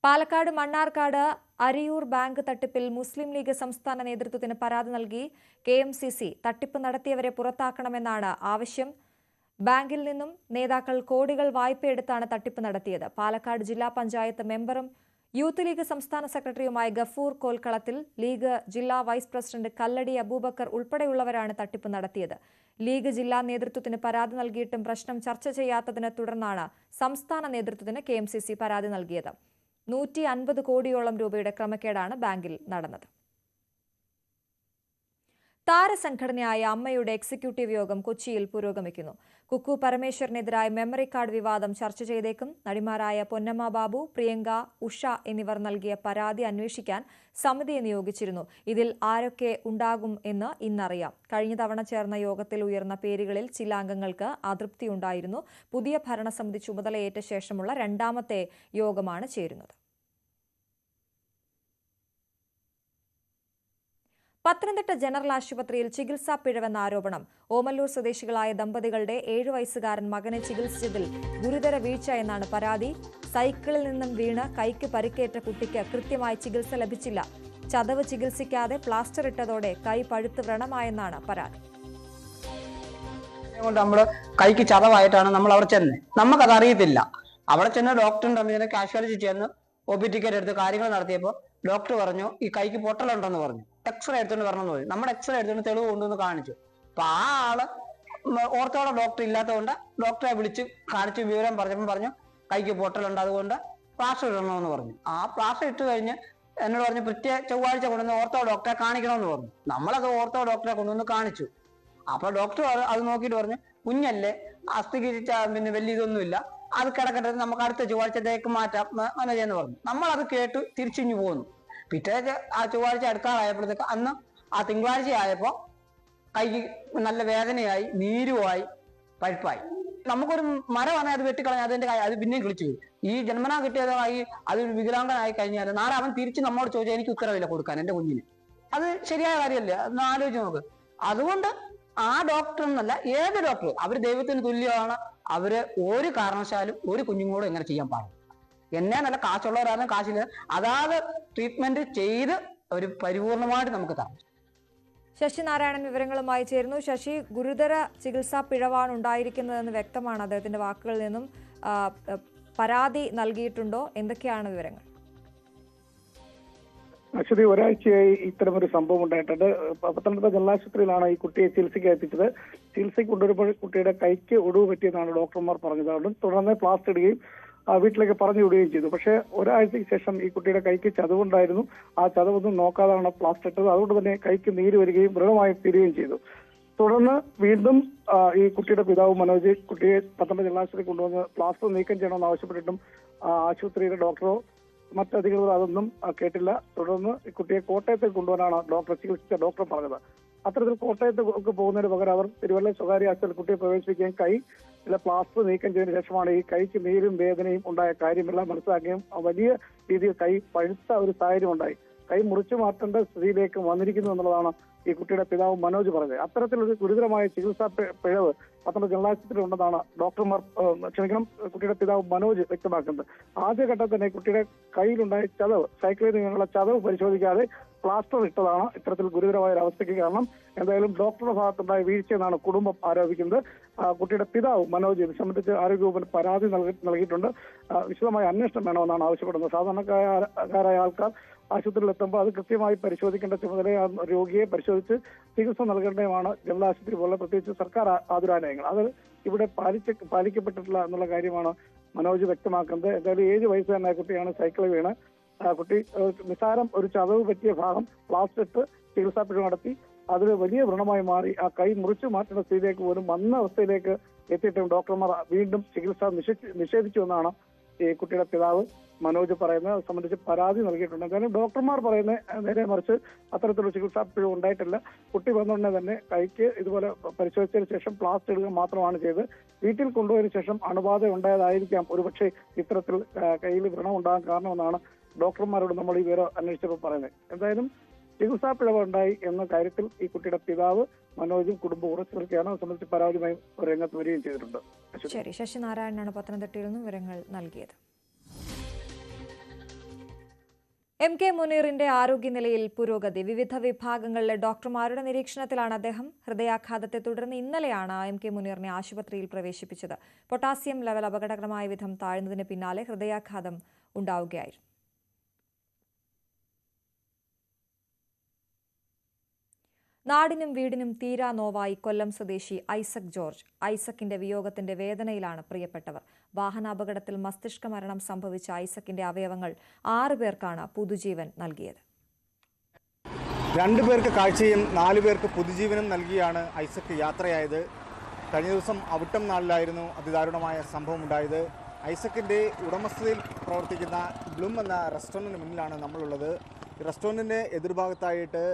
പാലക്കാട് മണ്ണാർക്കാട് അരിയൂർ ബാങ്ക് തട്ടിപ്പിൽ മുസ്ലിം ലീഗ് സംസ്ഥാന നേതൃത്വത്തിന് പരാതി നൽകി KMCC. തട്ടിപ്പ് നടത്തിയവരെ പുറത്താക്കണമെന്നാണ് ആവശ്യം. ബാങ്കിൽ നിന്നും നേതാക്കൾ കോടികൾ വായ്പയെടുത്താണ് തട്ടിപ്പ് നടത്തിയത്. പാലക്കാട് ജില്ലാ പഞ്ചായത്ത് മെമ്പറും യൂത്ത് ലീഗ് സംസ്ഥാന സെക്രട്ടറിയുമായ ഗഫൂർ കോൽക്കളത്തിൽ, ലീഗ് ജില്ലാ വൈസ് പ്രസിഡന്റ് കല്ലടി അബൂബക്കർ ഉൾപ്പെടെയുള്ളവരാണ് തട്ടിപ്പ് നടത്തിയത്. ലീഗ് ജില്ലാ നേതൃത്വത്തിന് പരാതി നൽകിയിട്ടും പ്രശ്നം ചർച്ച ചെയ്യാത്തതിനെ തുടർന്നാണ് സംസ്ഥാന നേതൃത്വത്തിന് KMCC പരാതി നൽകിയത്. 150 കോടിയോളം രൂപയുടെ ക്രമക്കേടാണ് ബാങ്കിൽ നടന്നത്. താരസംഘടനയായ അമ്മയുടെ എക്സിക്യൂട്ടീവ് യോഗം കൊച്ചിയിൽ പുരോഗമിക്കുന്നു. കുക്കു പരമേശ്വരനെതിരായ മെമ്മറി കാർഡ് വിവാദം ചർച്ച ചെയ്തേക്കും. നടിമാരായ പൊന്നമ്മ ബാബു, പ്രിയങ്ക, ഉഷ എന്നിവർ നൽകിയ പരാതി അന്വേഷിക്കാൻ സമിതിയെ നിയോഗിച്ചിരുന്നു. ഇതിൽ ആരൊക്കെ ഉണ്ടാകും എന്ന് ഇന്നറിയാം. കഴിഞ്ഞ തവണ ചേർന്ന യോഗത്തിൽ ഉയർന്ന പേരുകളിൽ ചില അംഗങ്ങൾക്ക് അതൃപ്തിയുണ്ടായിരുന്നു. പുതിയ ഭരണസമിതി ചുമതലയേറ്റ ശേഷമുള്ള രണ്ടാമത്തെ യോഗമാണ് ചേരുന്നത്. പത്തനംതിട്ട ജനറൽ ആശുപത്രിയിൽ ചികിത്സാ പിഴവെന്ന ആരോപണം. ഓമല്ലൂർ സ്വദേശികളായ ദമ്പതികളുടെ 7 വയസ്സുകാരൻ മകനെ ചികിത്സിച്ചതിൽ ഗുരുതര വീഴ്ച എന്നാണ് പരാതി. സൈക്കിളിൽ നിന്നും വീണ് കൈക്ക് പരിക്കേറ്റ കുട്ടിക്ക് കൃത്യമായി ചികിത്സ ലഭിച്ചില്ല. ചതവ് ചികിത്സിക്കാതെ പ്ലാസ്റ്റർ ഇട്ടതോടെ കൈ പഴുത്ത് വ്രണമായെന്നാണ് പരാതി. നമ്മള് കൈക്ക് ചതവായിട്ടാണ് നമ്മൾ അവിടെ ചെന്നത്. നമുക്കത് അറിയത്തില്ല. അവിടെ ചെന്ന് ഡോക്ടറിന്റെ കാഷ്വാലിറ്റി ചെന്ന് OP ടിക്കറ്റ് എടുത്ത് കാര്യങ്ങൾ നടത്തിയപ്പോൾ ഡോക്ടർ പറഞ്ഞു ഈ കൈക്ക് പൊട്ടലുണ്ടെന്ന് പറഞ്ഞു. എക്സ്റേ എടുത്തോണ്ട് വരണമെന്ന് പറഞ്ഞു. നമ്മുടെ എക്സ്റേ എടുത്തോണ്ട് തെളിവ് കൊണ്ടുവന്ന് കാണിച്ചു. അപ്പൊ ആ ആള് ഓർത്തോടെ ഡോക്ടർ ഇല്ലാത്തതുകൊണ്ട് ഡോക്ടറെ വിളിച്ച് കാണിച്ച് വിവരം പറഞ്ഞപ്പോൾ പറഞ്ഞു കൈക്ക് പൊട്ടലുണ്ട്, അതുകൊണ്ട് പ്ലാസ്റ്റർ ഇടണമെന്ന് പറഞ്ഞു. ആ പ്ലാസ്റ്റർ ഇട്ട് കഴിഞ്ഞ് എന്നോട് പറഞ്ഞു ചൊവ്വാഴ്ച കൊണ്ടുവന്ന് ഓർത്തോ ഡോക്ടറെ കാണിക്കണമെന്ന് പറഞ്ഞു. നമ്മളത് ഓർത്തോ ഡോക്ടറെ കൊണ്ടുവന്ന് കാണിച്ചു. അപ്പൊ ഡോക്ടർ അത് നോക്കിയിട്ട് പറഞ്ഞു കുഞ്ഞല്ലേ, അസ്ഥിക്ക് പിന്നെ വലിയ ഇതൊന്നുമില്ല, അത് കിടക്കട്ടെ, നമുക്ക് അടുത്ത ചൊവ്വാഴ്ചത്തേക്ക് മാറ്റാം എന്ന് പറഞ്ഞു. നമ്മളത് കേട്ട് തിരിച്ചിഞ്ഞു പോന്നു. പിറ്റേ ആ ചൊവ്വാഴ്ച അടുക്കാറായപ്പോഴത്തേക്ക് അന്ന് ആ തിങ്കളാഴ്ച ആയപ്പോൾ കൈക്ക് നല്ല വേദനയായി, നീരുമായി, പഴുപ്പായി. നമുക്കൊരു മരമാണ് അത് വെട്ടിക്കളഞ്ഞാൽ അതിന്റെ അത് പിന്നെയും കിളിച്ചു വരും. ഈ ജന്മനാ കിട്ടിയതായി അത് വികലാംഗനായി കഴിഞ്ഞാൽ നാളെ അവൻ തിരിച്ച് നമ്മോട് ചോദിച്ചാൽ എനിക്ക് ഉത്തരവില്ല കൊടുക്കാൻ എന്റെ കുഞ്ഞിന്. അത് ശരിയായ കാര്യമല്ലേ? ഒന്ന് ആലോചിച്ച് നോക്ക്. അതുകൊണ്ട് ആ ഡോക്ടർ എന്നല്ല, ഏത് ഡോക്ടർ അവർ ദൈവത്തിന് തുല്യമാണ്. അവര് ഒരു കാരണവശാലും ഒരു കുഞ്ഞുങ്ങളോട് എങ്ങനെ ചെയ്യാൻ പാടില്ല. എന്നെ നല്ല കാശുള്ളവരാണ്, കാശില്ല, അതാത് ട്രീറ്റ്മെന്റ് ചെയ്ത് ഒരു പരിപൂർണമായിട്ട് നമുക്ക് തരാം. ശശിനാരായണൻ വിവരങ്ങളുമായി ചേരുന്നു. ശശി, ഗുരുതര ചികിത്സാ പിഴവാണ് ഉണ്ടായിരിക്കുന്നതെന്ന് വ്യക്തമാണ് അദ്ദേഹത്തിന്റെ വാക്കുകളിൽ നിന്നും. പരാതി നൽകിയിട്ടുണ്ടോ? എന്തൊക്കെയാണ് വിവരങ്ങൾ? അശ്വതി, ഒരാഴ്ചയായി ഇത്തരമൊരു സംഭവം ഉണ്ടായിട്ടുണ്ട്. പത്തനംതിട്ട ജനറൽ ആശുപത്രിയിലാണ് ഈ കുട്ടിയെ ചികിത്സയ്ക്ക് എത്തിച്ചത്. ചികിത്സയ്ക്ക് കൊണ്ടുവരുമ്പോൾ കുട്ടിയുടെ കൈക്ക് ഒടിവ് പറ്റിയെന്നാണ് ഡോക്ടർമാർ പറഞ്ഞത്. തുടർന്ന് പ്ലാസ്റ്റർ ഇടുകയും വീട്ടിലേക്ക് പറഞ്ഞു വിടുകയും ചെയ്തു. പക്ഷേ ഒരാഴ്ചയ്ക്ക് ശേഷം ഈ കുട്ടിയുടെ കൈക്ക് ചതവുണ്ടായിരുന്നു. ആ ചതവൊന്നും നോക്കാതാണ് പ്ലാസ്റ്റർ ഇട്ടത്. അതുകൊണ്ട് തന്നെ കൈക്ക് നീര് വരികയും വ്രണമായി തീരുകയും ചെയ്തു. തുടർന്ന് വീണ്ടും ഈ കുട്ടിയുടെ പിതാവ് മനോജ് കുട്ടിയെ പത്തനംതിട്ട ജനറൽ ആശുപത്രി കൊണ്ടുവന്ന് പ്ലാസ്റ്റർ നീക്കം ചെയ്യണമെന്ന് ആവശ്യപ്പെട്ടിട്ടും ആശുപത്രിയുടെ ഡോക്ടറോ മറ്റധികൃതർ അതൊന്നും കേട്ടില്ല. തുടർന്ന് ഈ കുട്ടിയെ കോട്ടയത്തേക്ക് കൊണ്ടുപോകാനാണ് ചികിത്സിച്ച ഡോക്ടർ പറഞ്ഞത്. അത്തരത്തിൽ കോട്ടയത്തേക്ക് പോകുന്നതിന് പകരം അവർ തിരുവല്ല സ്വകാര്യ ആശുപത്രിയിൽ കുട്ടിയെ പ്രവേശിപ്പിക്കുകയും കൈയിലെ പ്ലാസ്റ്റർ നീക്കം ചെയ്തതിനു ശേഷമാണ് ഈ കൈക്ക് നീരും വേദനയും ഉണ്ടായ കാര്യമെല്ലാം മനസ്സിലാക്കുകയും വലിയ രീതിയിൽ കൈ പഴുത്ത ഒരു സാഹചര്യം ഉണ്ടായി. കൈ മുറിച്ചു മാറ്റേണ്ട സ്ഥിതിയിലേക്ക് വന്നിരിക്കുന്നു എന്നുള്ളതാണ് ഈ കുട്ടിയുടെ പിതാവ് മനോജ് പറഞ്ഞത്. അത്തരത്തിലൊരു ഗുരുതരമായ ചികിത്സാ പിഴവ് പത്തനംതിട്ട ജനറൽ ആശുപത്രിയിൽ ഉണ്ടെന്നാണ് കുട്ടിയുടെ പിതാവ് മനോജ് വ്യക്തമാക്കുന്നത്. ആദ്യഘട്ടത്തിൽ തന്നെ കുട്ടിയുടെ കയ്യിലുണ്ടായ ചതവ്, സൈക്കിളിൽ നിന്നുള്ള ചതവ് പരിശോധിക്കാതെ പ്ലാസ്റ്റർ ഇട്ടതാണ് ഇത്തരത്തിൽ ഗുരുതരമായ ഒരു അവസ്ഥയ്ക്ക് കാരണം. എന്തായാലും ഡോക്ടറുടെ ഭാഗത്തുണ്ടായ വീഴ്ചയെന്നാണ് കുടുംബം ആരോപിക്കുന്നത്. കുട്ടിയുടെ പിതാവ് മനോജ് ഇത് സംബന്ധിച്ച് ആരോഗ്യവകുപ്പിന് പരാതി നൽകിയിട്ടുണ്ട്. വിശദമായ അന്വേഷണം വേണമെന്നാണ് ആവശ്യപ്പെടുന്നത്. സാധാരണക്കാരായ ആൾക്കാർ ആശുപത്രിയിൽ എത്തുമ്പോൾ അത് കൃത്യമായി പരിശോധിക്കേണ്ട ചുമതല രോഗിയെ പരിശോധിച്ച് ചികിത്സ നൽകേണ്ടതുമാണ് ജനറൽ ആശുപത്രി പോലെ പ്രത്യേകിച്ച് സർക്കാർ ആതുരാലയങ്ങൾ. അത് ഇവിടെ പാലിക്കപ്പെട്ടിട്ടില്ല എന്നുള്ള കാര്യമാണ് മനോജ് വ്യക്തമാക്കുന്നത്. എന്തായാലും 7 വയസ്സുകാരനായ കുട്ടിയാണ് സൈക്കിളിൽ വീണ്. കുട്ടി നിസ്സാരം ഒരു ചതവ് പറ്റിയ ഭാഗം പ്ലാസ്റ്റർ ഇട്ട് ചികിത്സാ പിഴവ് നടത്തി അതിൽ വലിയ വ്രണമായി മാറി ആ കൈ മുറിച്ചു മാറ്റുന്ന സ്ഥിതിയിലേക്ക് പോലും വന്ന അവസ്ഥയിലേക്ക് എത്തിയിട്ടും ഡോക്ടർമാർ വീണ്ടും ചികിത്സ നിഷേധിച്ചു എന്നാണ് ഈ കുട്ടിയുടെ പിതാവ് മനോജ് പറയുന്നത്. അത് സംബന്ധിച്ച് പരാതി നൽകിയിട്ടുണ്ട്. എന്തായാലും ഡോക്ടർമാർ പറയുന്ന നേരെ മറിച്ച് അത്തരത്തിലുള്ള ചികിത്സാ പിഴവ് ഉണ്ടായിട്ടില്ല. കുട്ടി വന്നുടനെ തന്നെ കൈക്ക് ഇതുപോലെ പരിശോധിച്ചതിന് ശേഷം പ്ലാസ്റ്റർ ഇടുക മാത്രമാണ് ചെയ്ത്. വീട്ടിൽ കൊണ്ടുപോയതിനു ശേഷം അണുബാധ ഉണ്ടായതായിരിക്കാം ഒരുപക്ഷെ ഇത്തരത്തിൽ കയ്യിൽ വ്രണം ഉണ്ടാകാൻ കാരണമെന്നാണ് ഡോക്ടർമാരോട് നമ്മൾ ഈ വിവരം അന്വേഷിച്ചപ്പോൾ പറയുന്നത്. എന്തായാലും ചികിത്സാ പിഴവ് ഉണ്ടായി എന്ന കാര്യത്തിൽ ഈ കുട്ടിയുടെ പിതാവ് മനോജും കുടുംബം ഉറച്ചു നിൽക്കുകയാണ്. അത് സംബന്ധിച്ച് പരാതിയുമായി രംഗത്ത് വരികയും ചെയ്തിട്ടുണ്ട്. ശരി, ശശിനാരായണനാണ് പത്തനംതിട്ടയിൽ നിന്നും വിവരങ്ങൾ നൽകിയത്. MK മുനീറിന്റെ ആരോഗ്യനിലയിൽ പുരോഗതി. വിവിധ വിഭാഗങ്ങളിലെ ഡോക്ടർമാരുടെ നിരീക്ഷണത്തിലാണ് അദ്ദേഹം. ഹൃദയാഘാതത്തെ തുടർന്ന് ഇന്നലെയാണ് MK മുനീറിനെ ആശുപത്രിയിൽ പ്രവേശിപ്പിച്ചത്. പൊട്ടാസ്യം ലെവൽ അപകടകരമായ വിധം താഴ്ന്നതിന് പിന്നാലെ ഹൃദയാഘാതം ഉണ്ടാവുകയായിരുന്നു. നാടിനും വീടിനും തീരാ നോവായി കൊല്ലം സ്വദേശി ഐസക് ജോർജ്. ഐസക്കിന്റെ വിയോഗത്തിന്റെ വേദനയിലാണ് പ്രിയപ്പെട്ടവർ. വാഹനാപകടത്തിൽ മസ്തിഷ്ക മരണം സംഭവിച്ച ഐസക്കിന്റെ അവയവങ്ങൾ 6 പേർക്കാണ് പുതുജീവൻ നൽകിയത്. രണ്ടുപേർക്ക് കാഴ്ചയും 4 പേർക്ക് പുതുജീവനും നൽകിയാണ് ഐസക് യാത്രയായത്. കഴിഞ്ഞ ദിവസം അവിട്ടം നാളിലായിരുന്നു അതിദാരുണമായ സംഭവം ഉണ്ടായത്. ഐസക്കിൻ്റെ ഉടമസ്ഥതയിൽ പ്രവർത്തിക്കുന്ന ബ്ലൂം എന്ന റെസ്റ്റോറൻറ്റിന് മുന്നിലാണ് നമ്മളുള്ളത്. റെസ്റ്റോറൻറ്റിൻ്റെ എതിർഭാഗത്തായിട്ട്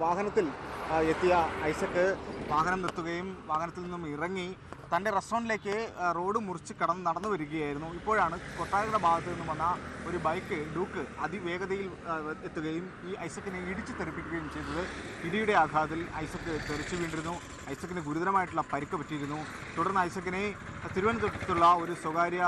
വാഹനത്തിൽ എത്തിയ ഐസക് വാഹനം നിർത്തുകയും വാഹനത്തിൽ നിന്നും ഇറങ്ങി തൻ്റെ റെസ്റ്റോറൻറ്റിലേക്ക് റോഡ് മുറിച്ച് നടന്നു വരികയായിരുന്നു. ഇപ്പോഴാണ് കൊട്ടാരയുടെ ഭാഗത്തു നിന്നും വന്ന ഒരു ബൈക്ക് ഡൂക്ക് അതിവേഗതയിൽ എത്തുകയും ഈ ഐസക്കിനെ ഇടിച്ചു തെറിപ്പിക്കുകയും ചെയ്തത്. ഇടിയുടെ ആഘാതത്തിൽ ഐസക് തെറിച്ചു വീണ്ടിരുന്നു. ഐസക്കിന് ഗുരുതരമായിട്ടുള്ള പരിക്ക് പറ്റിയിരുന്നു. തുടർന്ന് ഐസക്കിനെ തിരുവനന്തപുരത്തുള്ള ഒരു സ്വകാര്യ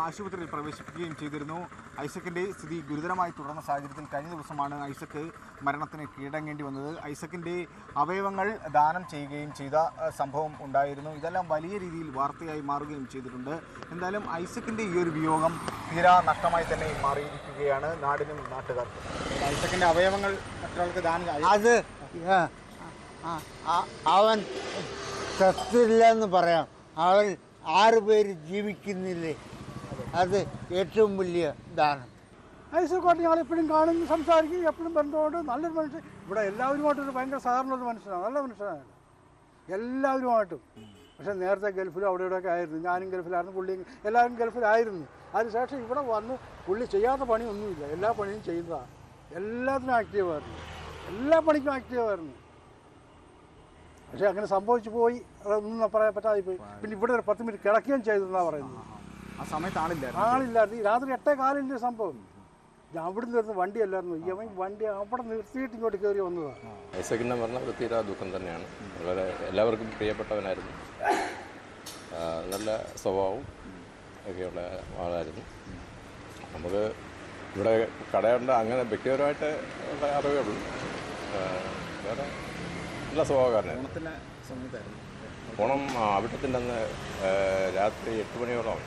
ആശുപത്രിയിൽ പ്രവേശിപ്പിക്കുകയും ചെയ്തിരുന്നു. ഐസക്കിൻ്റെ സ്ഥിതി ഗുരുതരമായി തുടർന്ന സാഹചര്യത്തിൽ കഴിഞ്ഞ ദിവസമാണ് ഐസക് മരണത്തിന് കീഴടങ്ങേണ്ടി വന്നത്. ഐസക്കിൻ്റെ അവയവങ്ങൾ ദാനം ചെയ്യുകയും ചെയ്ത സംഭവം ഉണ്ടായിരുന്നു. ഇതെല്ലാം വലിയ രീതിയിൽ വാർത്തയായി മാറുകയും ചെയ്തിട്ടുണ്ട്. എന്തായാലും ഐസക്കിൻ്റെ ഈ ഒരു വിയോഗം തീരാ നഷ്ടമായി തന്നെ മാറിയിരിക്കുകയാണ് നാടിനും നാട്ടുകാർക്കും. ഐസക്കിൻ്റെ അവയവങ്ങൾ മറ്റൊരാൾക്ക് ദാനം അത് അവൻ ചത്തില്ല എന്ന് പറയാം. അവൻ 6 പേര് ജീവിക്കുന്നില്ലേ, അത് ഏറ്റവും വലിയ ദാനം. ഐസക്കോട്ടെ ഞങ്ങൾ എപ്പോഴും കാണുന്നു, സംസാരിക്കും, എപ്പോഴും ബന്ധമുണ്ട്. നല്ലൊരു മനുഷ്യൻ. ഇവിടെ എല്ലാവരുമായിട്ടൊരു ഭയങ്കര സഹകരണമുള്ള മനുഷ്യനാണ്. നല്ല മനുഷ്യനാണ് എല്ലാവരുമായിട്ടും. പക്ഷേ നേരത്തെ ഗൾഫിലും അവിടെ ഇവിടെയൊക്കെ ആയിരുന്നു. ഞാനും ഗൾഫിലായിരുന്നു, പുള്ളിയും എല്ലാവരും ഗൾഫിലായിരുന്നു. അതിനുശേഷം ഇവിടെ വന്ന് പുള്ളി ചെയ്യാത്ത പണിയൊന്നുമില്ല, എല്ലാ പണിയും ചെയ്യുന്നതാണ്. എല്ലാത്തിനും ആക്റ്റീവായിരുന്നു, എല്ലാ പണിക്കും ആക്റ്റീവായിരുന്നു. പക്ഷേ അങ്ങനെ സംഭവിച്ചു പോയി, ഒന്നും പറയാൻ പറ്റാതെ പോയി. പിന്നെ ഇവിടെ ഒരു 10 മിനിറ്റ് കിടക്കുകയും ചെയ്തെന്നാണ് പറയുന്നത്. ആ സമയത്ത് ആളില്ലായിരുന്നു. ഈ രാത്രി 8:15 സംഭവം. ഞാൻ അവിടുന്ന് വരുന്ന വണ്ടിയല്ലായിരുന്നു, ഇവൻ വണ്ടി അവിടെ നിർത്തിയിട്ട് ഇങ്ങോട്ട് കയറി വന്നതാണ്. ഐസക്കിൻ്റെ മരണം ഒരു തീരാ ദുഃഖം തന്നെയാണ്. വളരെ എല്ലാവർക്കും പ്രിയപ്പെട്ടവനായിരുന്നു. നല്ല സ്വഭാവവും ഒക്കെയുള്ള ആളായിരുന്നു. നമുക്ക് ഇവിടെ കടയുണ്ട്, അങ്ങനെ വ്യക്തിപരമായിട്ട് ഉള്ള അറിവേ ഉള്ളൂ. വേറെ നല്ല സ്വഭാവക്കാരനായിരുന്നു. ഓണം അവിട്ടത്തിൻ്റെ അന്ന് രാത്രി 8 മണിയോളം